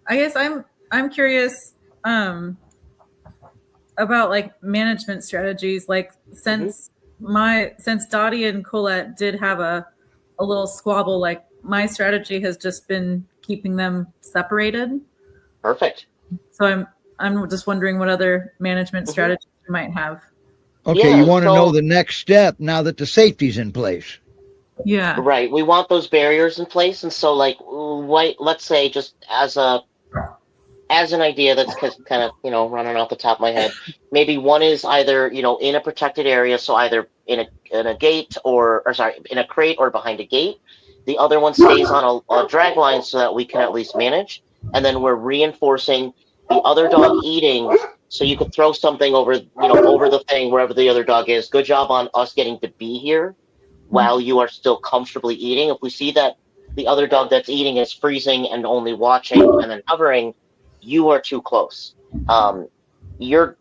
Speaker 6: I guess I'm curious about like management strategies. Like since Dottie and Colette did have a little squabble, like my strategy has just been keeping them separated.
Speaker 4: Perfect.
Speaker 6: So I'm just wondering what other management strategies you might have.
Speaker 1: Okay,
Speaker 4: Yeah,
Speaker 1: you want to know the next step now that the safety's in place.
Speaker 6: Yeah.
Speaker 4: Right. We want those barriers in place. And so, like, let's say just as an idea that's kind of, running off the top of my head, maybe one is either, in a protected area. So either in a gate or in a crate or behind a gate. The other one stays on a drag line so that we can at least manage. And then we're reinforcing the other dog eating. So you could throw something over the thing wherever the other dog is. Good job on us getting to be here while you are still comfortably eating. If we see that the other dog that's eating is freezing and only watching and then hovering, you are too close.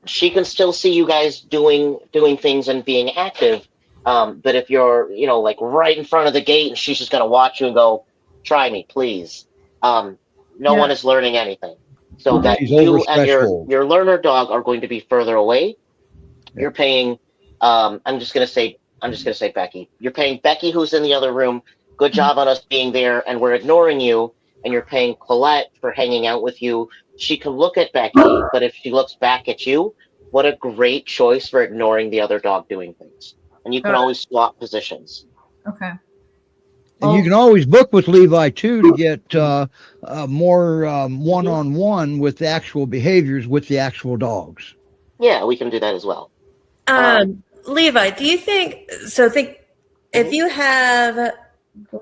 Speaker 4: She can still see you guys doing things and being active. But if you're, like right in front of the gate and she's just going to watch you and go, try me, please. No one is learning anything. So that you and your learner dog are going to be further away. Yeah. You're paying, I'm just going to say Becky. You're paying Becky, who's in the other room. Good job on us being there, and we're ignoring you. And you're paying Colette for hanging out with you. She can look at Becky, but if she looks back at you, what a great choice for ignoring the other dog doing things. And you can always swap positions.
Speaker 6: Okay.
Speaker 1: And you can always book with Levi too to get more one-on-one with the actual behaviors with the actual dogs.
Speaker 4: Yeah, we can do that as well.
Speaker 3: Levi, do you think if you have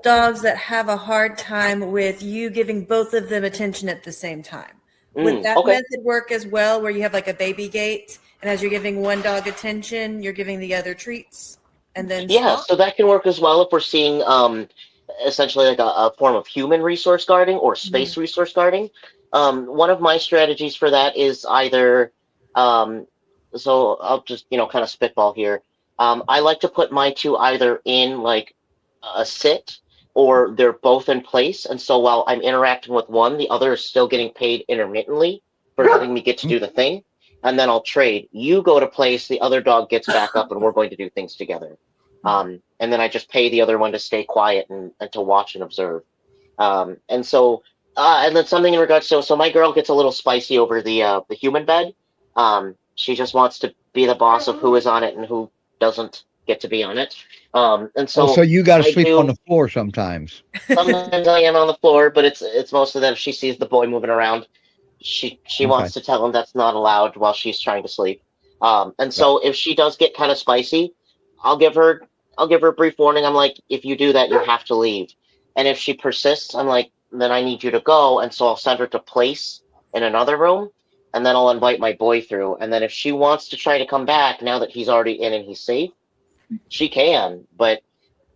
Speaker 3: dogs that have a hard time with you giving both of them attention at the same time, would that method work as well, where you have like a baby gate, and as you're giving one dog attention, you're giving the other treats, and then
Speaker 4: so that can work as well if we're seeing essentially like a form of human resource guarding or space resource guarding. One of my strategies for that is either so I'll just kind of spitball here. I like to put my two either in like a sit or they're both in place, and so while I'm interacting with one, the other is still getting paid intermittently for letting me get to do the thing, and then I'll trade. You go to place, the other dog gets back up, and we're going to do things together. And then I just pay the other one to stay quiet and to watch and observe. And so And then something in regards to, so my girl gets a little spicy over the human bed. She just wants to be the boss of who is on it and who doesn't get to be on it. And so
Speaker 1: so you got to
Speaker 4: I
Speaker 1: sleep
Speaker 4: do-
Speaker 1: on the floor sometimes.
Speaker 4: Sometimes I am on the floor, but it's mostly that if she sees the boy moving around, she wants to tell him that's not allowed while she's trying to sleep. And so if she does get kind of spicy, I'll give her a brief warning. I'm like, if you do that, you have to leave. And if she persists, I'm like, then I need you to go. And so I'll send her to place in another room, and then I'll invite my boy through. And then if she wants to try to come back now that he's already in and he's safe, she can. But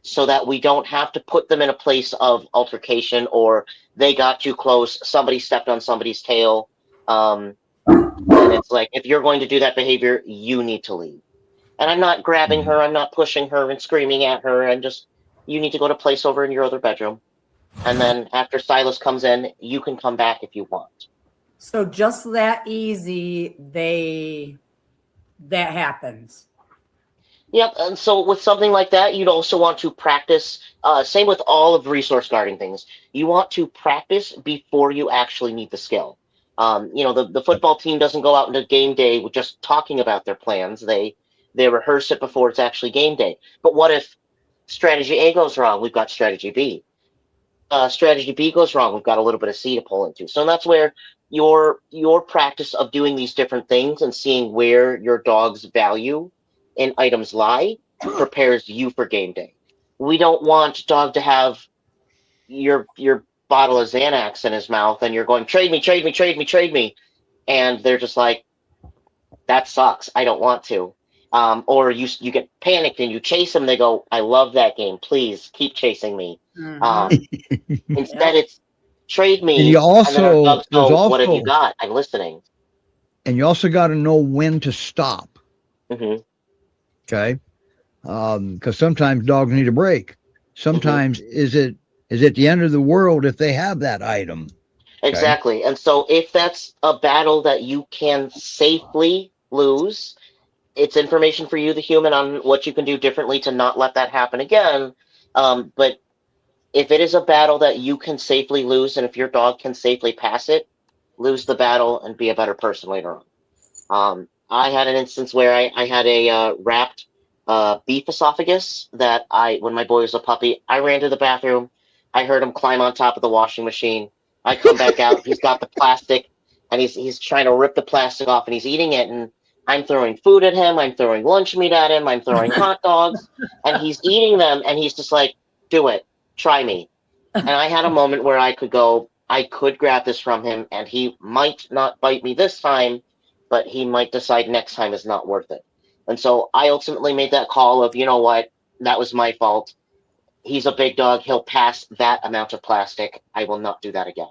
Speaker 4: so that we don't have to put them in a place of altercation or they got too close, somebody stepped on somebody's tail. And it's like, if you're going to do that behavior, you need to leave. And I'm not grabbing her, I'm not pushing her and screaming at her. I'm just, you need to go to place over in your other bedroom. And then after Silas comes in, you can come back if you want.
Speaker 2: So just that easy, that happens.
Speaker 4: Yep, and so with something like that, you'd also want to practice, same with all of resource guarding things. You want to practice before you actually need the skill. The football team doesn't go out into game day with just talking about their plans. They rehearse it before it's actually game day. But what if strategy A goes wrong? We've got strategy B. Strategy B goes wrong. We've got a little bit of C to pull into. So that's where your practice of doing these different things and seeing where your dog's value in items lie prepares you for game day. We don't want dog to have your bottle of Xanax in his mouth and you're going, trade me, trade me, trade me, trade me. And they're just like, that sucks. I don't want to. Or you get panicked and you chase them. They go, I love that game. Please keep chasing me. Instead, it's trade me.
Speaker 1: And you also,
Speaker 4: and then our dogs go,
Speaker 1: there's
Speaker 4: what have you
Speaker 1: also,
Speaker 4: got? I'm listening.
Speaker 1: and you also got to know when to stop.
Speaker 4: Mm-hmm.
Speaker 1: Okay. Because sometimes dogs need a break. Sometimes is it the end of the world if they have that item.
Speaker 4: Exactly. And so if that's a battle that you can safely lose, it's information for you, the human, on what you can do differently to not let that happen again. But if it is a battle that you can safely lose, and if your dog can safely pass it, lose the battle and be a better person later on. I had an instance where I had a wrapped beef esophagus that when my boy was a puppy, I ran to the bathroom. I heard him climb on top of the washing machine. I come back out. He's got the plastic, and he's trying to rip the plastic off, and he's eating it. And I'm throwing food at him. I'm throwing lunch meat at him. I'm throwing hot dogs, and he's eating them. And he's just like, do it. Try me. And I had a moment where I could grab this from him, and he might not bite me this time, but he might decide next time is not worth it. And so I ultimately made that call of, you know what, that was my fault. He's a big dog. He'll pass that amount of plastic. I will not do that again.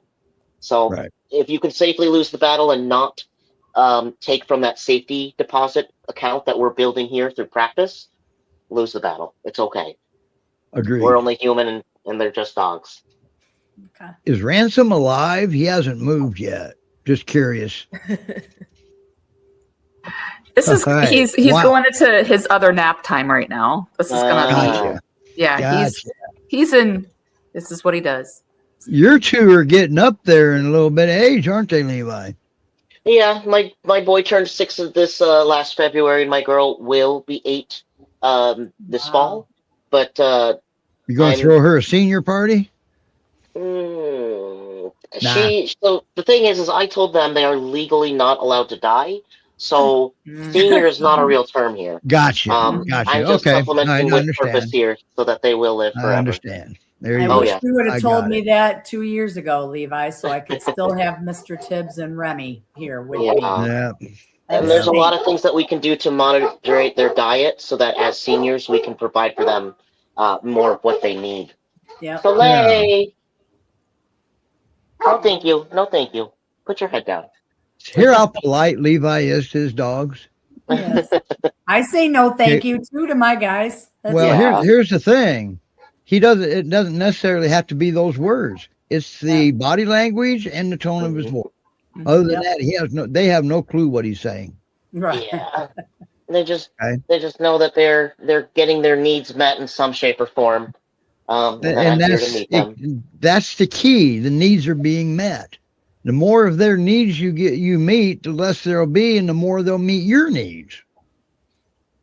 Speaker 4: So if you can safely lose the battle and not take from that safety deposit account that we're building here through practice, lose the battle. It's okay.
Speaker 1: Agreed.
Speaker 4: We're only human and they're just dogs.
Speaker 2: Okay.
Speaker 1: Is Ransom alive? He hasn't moved yet. Just curious.
Speaker 7: This is
Speaker 1: Okay.
Speaker 7: he's going into his other nap time right now. This is gonna
Speaker 1: Gotcha.
Speaker 7: he's in. This is what he does.
Speaker 1: You two are getting up there in a little bit of age, aren't they, Levi?
Speaker 4: Yeah, my boy turned 6 this last February, and my girl will be 8 this fall. But
Speaker 1: You going to throw her a senior party?
Speaker 4: So the thing is I told them they are legally not allowed to die. So senior is not a real term here.
Speaker 1: Gotcha.
Speaker 4: I'm just supplementing with purpose here so that they will live forever.
Speaker 1: I understand. There you
Speaker 2: I
Speaker 1: go.
Speaker 2: wish you would
Speaker 1: I
Speaker 2: have told
Speaker 1: got
Speaker 2: me
Speaker 1: it.
Speaker 2: that 2 years ago, Levi, so I could still have Mr. Tibbs and Remy here with me.
Speaker 1: Yeah.
Speaker 4: And there's a lot of things that we can do to moderate their diet so that as seniors we can provide for them more of what they need.
Speaker 2: Yeah.
Speaker 4: Colette. No, thank you. No, thank you. Put your head down.
Speaker 1: Hear how polite Levi is to his dogs.
Speaker 2: Yes. I say no thank you too to my guys.
Speaker 1: Here's the thing. It doesn't necessarily have to be those words. It's the body language and the tone of his voice. Other than that, they have no clue what he's saying.
Speaker 2: Right.
Speaker 4: Yeah. They just know that they're getting their needs met in some shape or form. And then
Speaker 1: And
Speaker 4: I'm here to meet them.
Speaker 1: that's the key. The needs are being met. The more of their needs you meet, the less there'll be, and the more they'll meet your needs.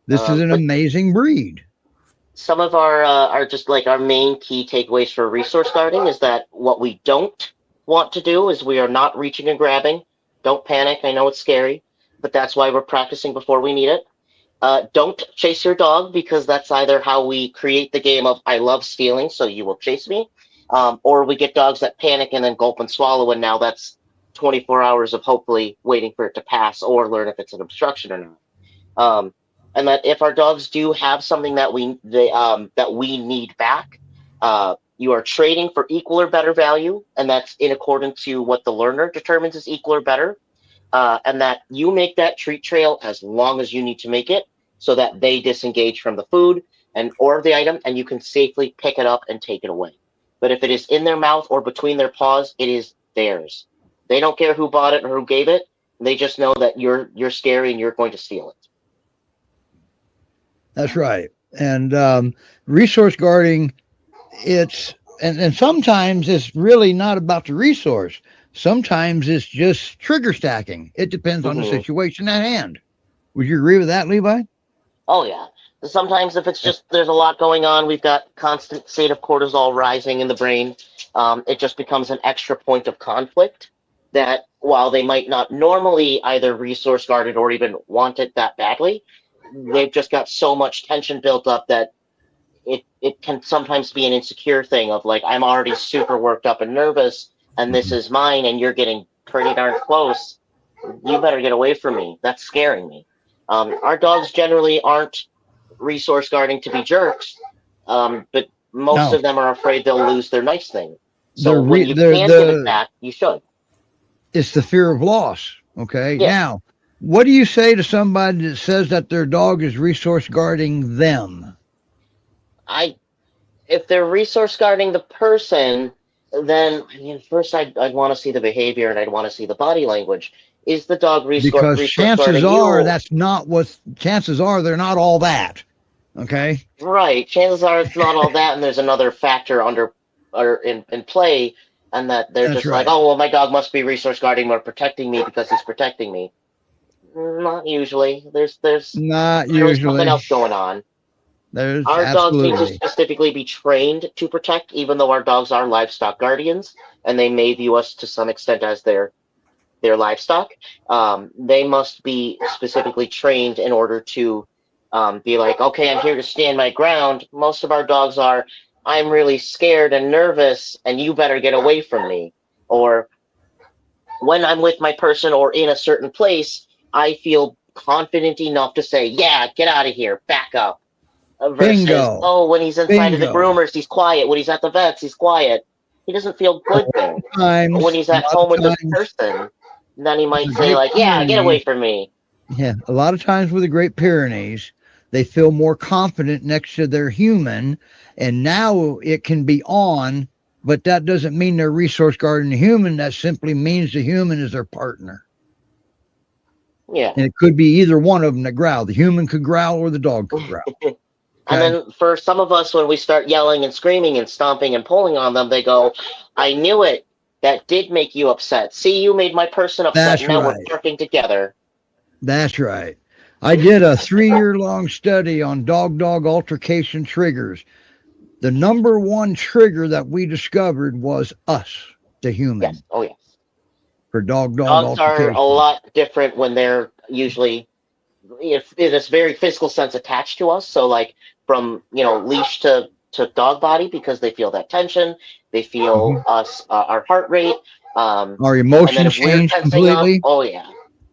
Speaker 1: This is an
Speaker 4: But
Speaker 1: amazing breed.
Speaker 4: some of our just like our main key takeaways for resource guarding is that what we don't want to do is we are not reaching and grabbing. Don't panic. I know it's scary, but that's why we're practicing before we need it. Don't chase your dog, because that's either how we create the game of I love stealing, so you will chase me, or we get dogs that panic and then gulp and swallow, and now that's 24 hours of hopefully waiting for it to pass or learn if it's an obstruction or not. And that if our dogs do have something that we need back, you are trading for equal or better value, and that's in accordance to what the learner determines is equal or better, and that you make that treat trail as long as you need to make it, so that they disengage from the food or the item, and you can safely pick it up and take it away. But if it is in their mouth or between their paws, it is theirs. They don't care who bought it or who gave it. They just know that you're scary and you're going to steal it.
Speaker 1: That's right. And resource guarding, and sometimes it's really not about the resource. Sometimes it's just trigger stacking. It depends on the situation at hand. Would you agree with that, Levi?
Speaker 4: Oh, yeah. Sometimes if it's just there's a lot going on, we've got constant state of cortisol rising in the brain, it just becomes an extra point of conflict that while they might not normally either resource guard it or even want it that badly, they've just got so much tension built up that it can sometimes be an insecure thing of like, I'm already super worked up and nervous, and this is mine, and you're getting pretty darn close. You better get away from me. That's scaring me. Our dogs generally aren't resource guarding to be jerks, but most of them are afraid they'll lose their nice thing. So when you can give it back, you should.
Speaker 1: It's the fear of loss. Okay.
Speaker 4: Yeah.
Speaker 1: Now, what do you say to somebody that says that their dog is resource guarding them?
Speaker 4: If they're resource guarding the person, then first I'd want to see the behavior and I'd want to see the body language. Is the dog resource guarding you?
Speaker 1: Chances are they're not all that. Okay.
Speaker 4: Right. Chances are it's not all that, and there's another factor in play, and that they're just like, oh well, my dog must be resource guarding or protecting me because he's protecting me. Not usually. There's something else going on. Our dogs need to specifically be trained to protect, even though our dogs are livestock guardians, and they may view us to some extent as their livestock. They must be specifically trained in order to be like, okay, I'm here to stand my ground. Most of our dogs are, I'm really scared and nervous, and you better get away from me. Or when I'm with my person or in a certain place, I feel confident enough to say, yeah, get out of here, back up. Versus,
Speaker 1: Bingo.
Speaker 4: Oh, when he's inside of the groomers, he's quiet. When he's at the vets, he's quiet. He doesn't feel good there. But when he's at home with this person, then he might say like, yeah, get away from me.
Speaker 1: Yeah, a lot of times with the Great Pyrenees, they feel more confident next to their human, and now it can be on, but that doesn't mean they're resource guarding the human. That simply means the human is their partner.
Speaker 4: Yeah.
Speaker 1: And it could be either one of them that growl. The human could growl or the dog could growl. Okay.
Speaker 4: And then for some of us, when we start yelling and screaming and stomping and pulling on them, they go, I knew it. That did make you upset. See, you made my person upset.
Speaker 1: That's
Speaker 4: now
Speaker 1: right.
Speaker 4: We're working together.
Speaker 1: That's right. I did a 3-year-long study on dog-dog altercation triggers. The number one trigger that we discovered was us, the human.
Speaker 4: Yes. Oh, yes.
Speaker 1: For dog-dog
Speaker 4: Dogs
Speaker 1: altercation.
Speaker 4: are a lot different when they're usually, if it's very physical sense attached to us. So like from, leash to dog body, because they feel that tension. They feel us, our heart rate.
Speaker 1: Our emotions change completely.
Speaker 4: Oh, yeah.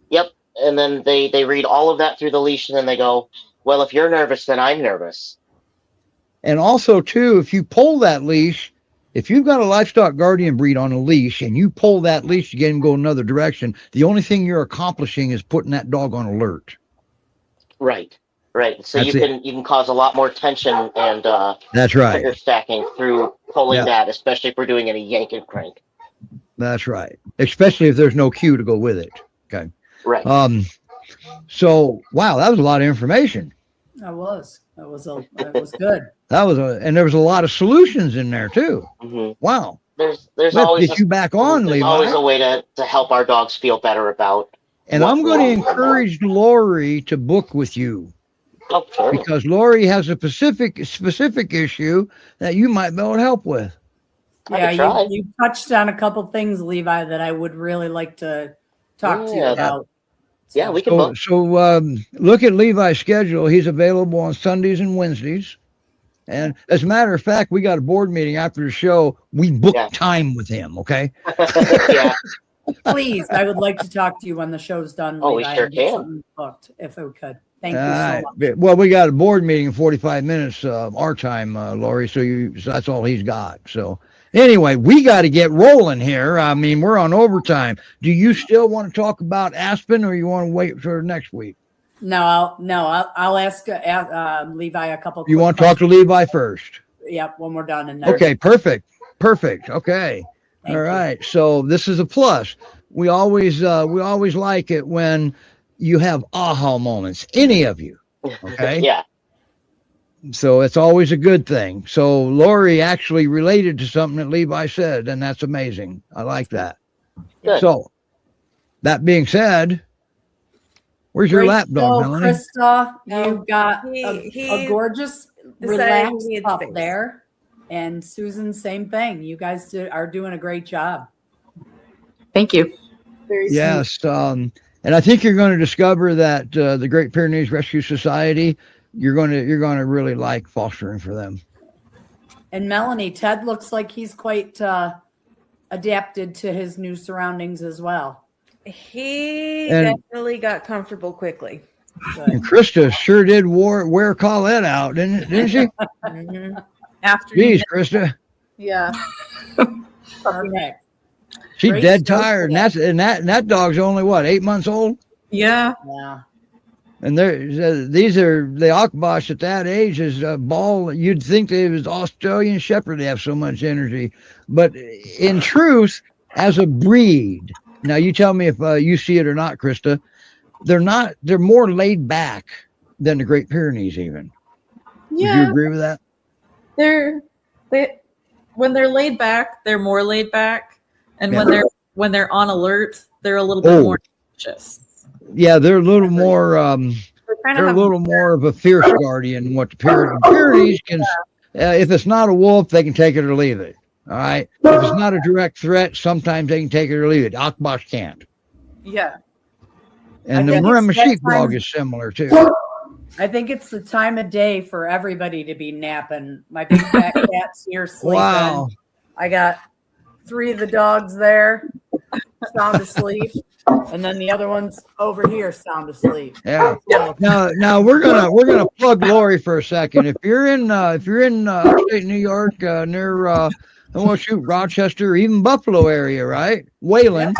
Speaker 4: Yep. And then they read all of that through the leash, and then they go, well, if you're nervous, then I'm nervous.
Speaker 1: And also, too, if you pull that leash, if you've got a livestock guardian breed on a leash and you pull that leash to get him to go another direction, the only thing you're accomplishing is putting that dog on alert.
Speaker 4: Right. So you can cause a lot more tension and
Speaker 1: that's right.
Speaker 4: trigger stacking through pulling that, especially if we're doing any yank and crank.
Speaker 1: That's right. Especially if there's no cue to go with it. Okay.
Speaker 4: Right.
Speaker 1: So wow, that was a lot of information.
Speaker 2: That was. It was good.
Speaker 1: And there was a lot of solutions in there too.
Speaker 4: Mm-hmm.
Speaker 1: Wow.
Speaker 4: There's
Speaker 1: Let's
Speaker 4: always
Speaker 1: get you back on,
Speaker 4: there's
Speaker 1: Levi.
Speaker 4: always a way to help our dogs feel better about.
Speaker 1: And I'm going to encourage Lori to book with you.
Speaker 4: Oh, sure.
Speaker 1: Because Lori has a specific issue that you might be able to help with.
Speaker 2: Yeah, you touched on a couple things, Levi, that I would really like to talk to you about.
Speaker 4: Yeah, we can book.
Speaker 1: So look at Levi's schedule. He's available on Sundays and Wednesdays. And as a matter of fact, we got a board meeting after the show. We booked time with him, okay?
Speaker 4: Yeah.
Speaker 2: Please, I would like to talk to you when the show's done.
Speaker 4: Oh,
Speaker 2: Levi,
Speaker 4: we sure
Speaker 2: and get
Speaker 4: can.
Speaker 2: something booked, if we could. Thank you so much.
Speaker 1: Well, we got a board meeting in 45 minutes our time, Lori, so that's all he's got. So anyway, we got to get rolling here. I mean, we're on overtime. Do you still want to talk about Aspen, or you want to wait for next week?
Speaker 2: No, I'll ask Levi a couple.
Speaker 1: You want to talk to Levi first?
Speaker 2: Yep, when we're done. And
Speaker 1: okay, perfect. Okay.
Speaker 2: Thank
Speaker 1: all
Speaker 2: you.
Speaker 1: right. So this is a plus. We always like it when you have aha moments, any of you. Okay.
Speaker 4: Yeah.
Speaker 1: So it's always a good thing. So Lori actually related to something that Levi said, and that's amazing. I like that.
Speaker 4: Good.
Speaker 1: So that being said, where's your lap dog, Melanie?
Speaker 2: Krista, you got a gorgeous, relaxed pup
Speaker 3: space
Speaker 2: there. And Susan, same thing. You guys are doing a great job.
Speaker 7: Thank you.
Speaker 3: Very
Speaker 1: yes. And I think you're going to discover that the Great Pyrenees Rescue Society, you're going to really like fostering for them.
Speaker 2: And Melanie, Ted looks like he's quite adapted to his new surroundings as well.
Speaker 3: He definitely got comfortable quickly.
Speaker 1: And Krista sure did wear Colette out, didn't she?
Speaker 3: Mm-hmm.
Speaker 6: After
Speaker 1: Jeez, Krista.
Speaker 6: Yeah.
Speaker 2: Perfect.
Speaker 1: She's
Speaker 2: Great
Speaker 1: dead
Speaker 2: stuff.
Speaker 1: tired, and that dog's only what, 8 months old?
Speaker 6: Yeah.
Speaker 2: Yeah.
Speaker 1: And these are the Akbash at that age is a ball. You'd think they was Australian Shepherd. They have so much energy, but in truth, as a breed, now you tell me if you see it or not, Krista. They're not. They're more laid back than the Great Pyrenees, even.
Speaker 6: Yeah.
Speaker 1: Would you agree with that?
Speaker 6: When they're laid back, they're more laid back, and when they're on alert, they're a little bit more anxious.
Speaker 1: Yeah, they're a little more. They're a little more of a fierce guardian than what the Pyrenees can. If it's not a wolf, they can take it or leave it. All right. If it's not a direct threat, sometimes they can take it or leave it. Akbash can't.
Speaker 6: Yeah.
Speaker 1: And the Maremma sheepdog is similar too.
Speaker 2: I think it's the time of day for everybody to be napping. My big fat cat's here sleeping.
Speaker 1: Wow.
Speaker 2: I got 3 of the dogs there, sound asleep, and then the other one's over here, sound asleep.
Speaker 1: Yeah. Now we're gonna plug Lori for a second. If you're in upstate New York, near Rochester, even Buffalo area, right? Wayland.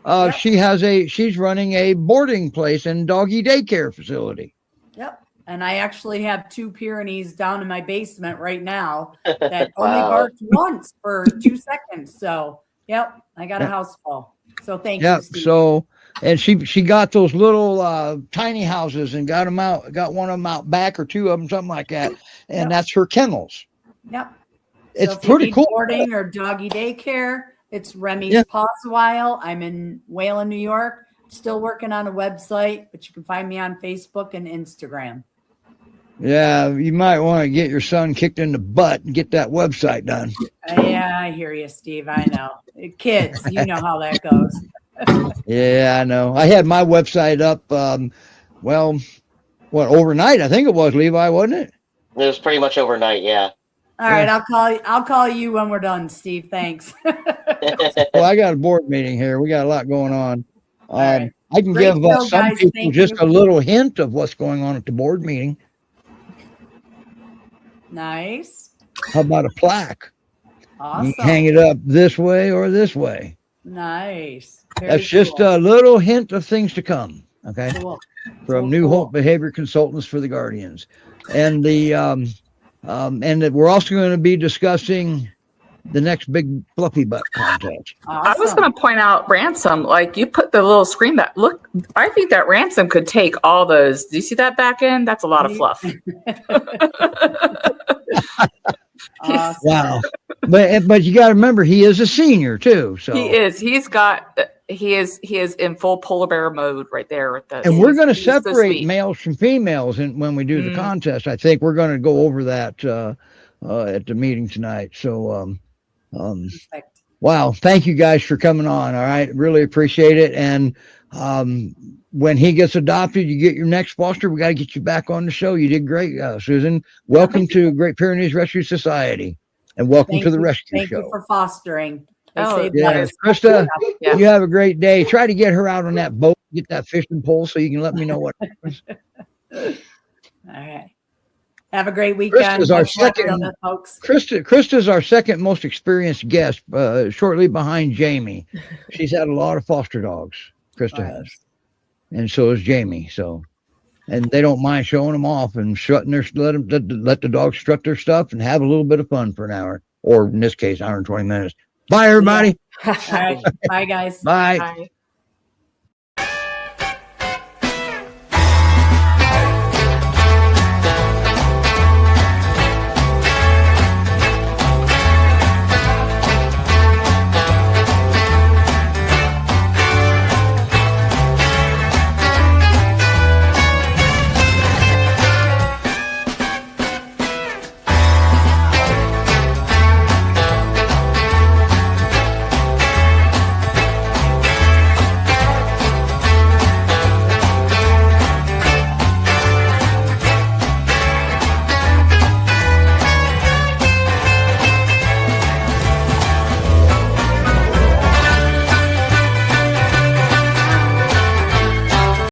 Speaker 2: Yep.
Speaker 1: She's running a boarding place and doggy daycare facility.
Speaker 2: Yep. And I actually have 2 Pyrenees down in my basement right now that only barked once for 2 seconds. So, yep, I got a house full. So thank you, Steve.
Speaker 1: So, and she got those little tiny houses and got one of them out back, or 2 of them, something like that. And that's her kennels.
Speaker 2: Yep.
Speaker 1: It's
Speaker 2: so
Speaker 1: pretty cool.
Speaker 2: Boarding or doggy daycare. It's Remy's Paws a While. I'm in Wayland, New York. Still working on a website, but you can find me on Facebook and Instagram.
Speaker 1: Yeah, you might want to get your son kicked in the butt and get that website done.
Speaker 2: Yeah, I hear you, Steve. I know. Kids, you know how that goes.
Speaker 1: Yeah, I know. I had my website up, overnight? I think it was, Levi, wasn't it?
Speaker 4: It was pretty much overnight, yeah.
Speaker 2: All right, I'll call you when we're done, Steve. Thanks.
Speaker 1: Well, I got a board meeting here. We got a lot going on.
Speaker 2: Right.
Speaker 1: I can
Speaker 2: Great
Speaker 1: give
Speaker 2: show,
Speaker 1: some
Speaker 2: guys.
Speaker 1: people
Speaker 2: Thank
Speaker 1: just
Speaker 2: you.
Speaker 1: a little hint of what's going on at the board meeting.
Speaker 2: Nice.
Speaker 1: How about a plaque?
Speaker 2: Awesome.
Speaker 1: You can hang it up this way or this way.
Speaker 2: Nice.
Speaker 1: That's just a little hint of things to come. Okay.
Speaker 2: Cool.
Speaker 1: From New Hope Behavior Consultants for the Guardians. And the and that we're also going to be discussing the next big fluffy butt contest.
Speaker 7: I was
Speaker 2: Awesome.
Speaker 7: going to point out Ransom. Like you put the little screen that look. I think that Ransom could take all those. Do you see that back end? That's a lot of fluff.
Speaker 2: Awesome.
Speaker 1: Wow. But you got to remember, he is a senior too. So
Speaker 7: He is. He is in full polar bear mode right there. With the,
Speaker 1: and we're going to
Speaker 7: he's so
Speaker 1: separate
Speaker 7: sweet.
Speaker 1: males from females when we do the contest. I think we're going to go over that at the meeting tonight. So,
Speaker 2: Perfect.
Speaker 1: wow. Thank you guys for coming on. All right. Really appreciate it. And when he gets adopted, you get your next foster. We got to get you back on the show. You did great, Susan. Welcome to Great Pyrenees Rescue Society, and welcome
Speaker 2: Thank
Speaker 1: to the
Speaker 2: you.
Speaker 1: rescue
Speaker 2: Thank
Speaker 1: show.
Speaker 2: you for fostering. They
Speaker 7: Oh,
Speaker 2: saved
Speaker 1: Yes,
Speaker 2: lives.
Speaker 1: Krista,
Speaker 7: Yeah.
Speaker 1: you have a great day. Try to get her out on that boat, get that fishing pole, so you can let me know what happens.
Speaker 2: All right. Have a great weekend.
Speaker 1: Krista's our
Speaker 2: Good luck with
Speaker 1: second-
Speaker 2: other folks.
Speaker 1: Krista's our second most experienced guest, shortly behind Jamie. She's had a lot of foster dogs. Krista
Speaker 2: Right.
Speaker 1: has, and so is Jamie. So, and they don't mind showing them off and strutting their let the dogs strut their stuff and have a little bit of fun for an hour, or in this case, hour and 20 minutes. Bye, everybody.
Speaker 2: All right. Bye, guys.
Speaker 1: Bye.
Speaker 7: Bye.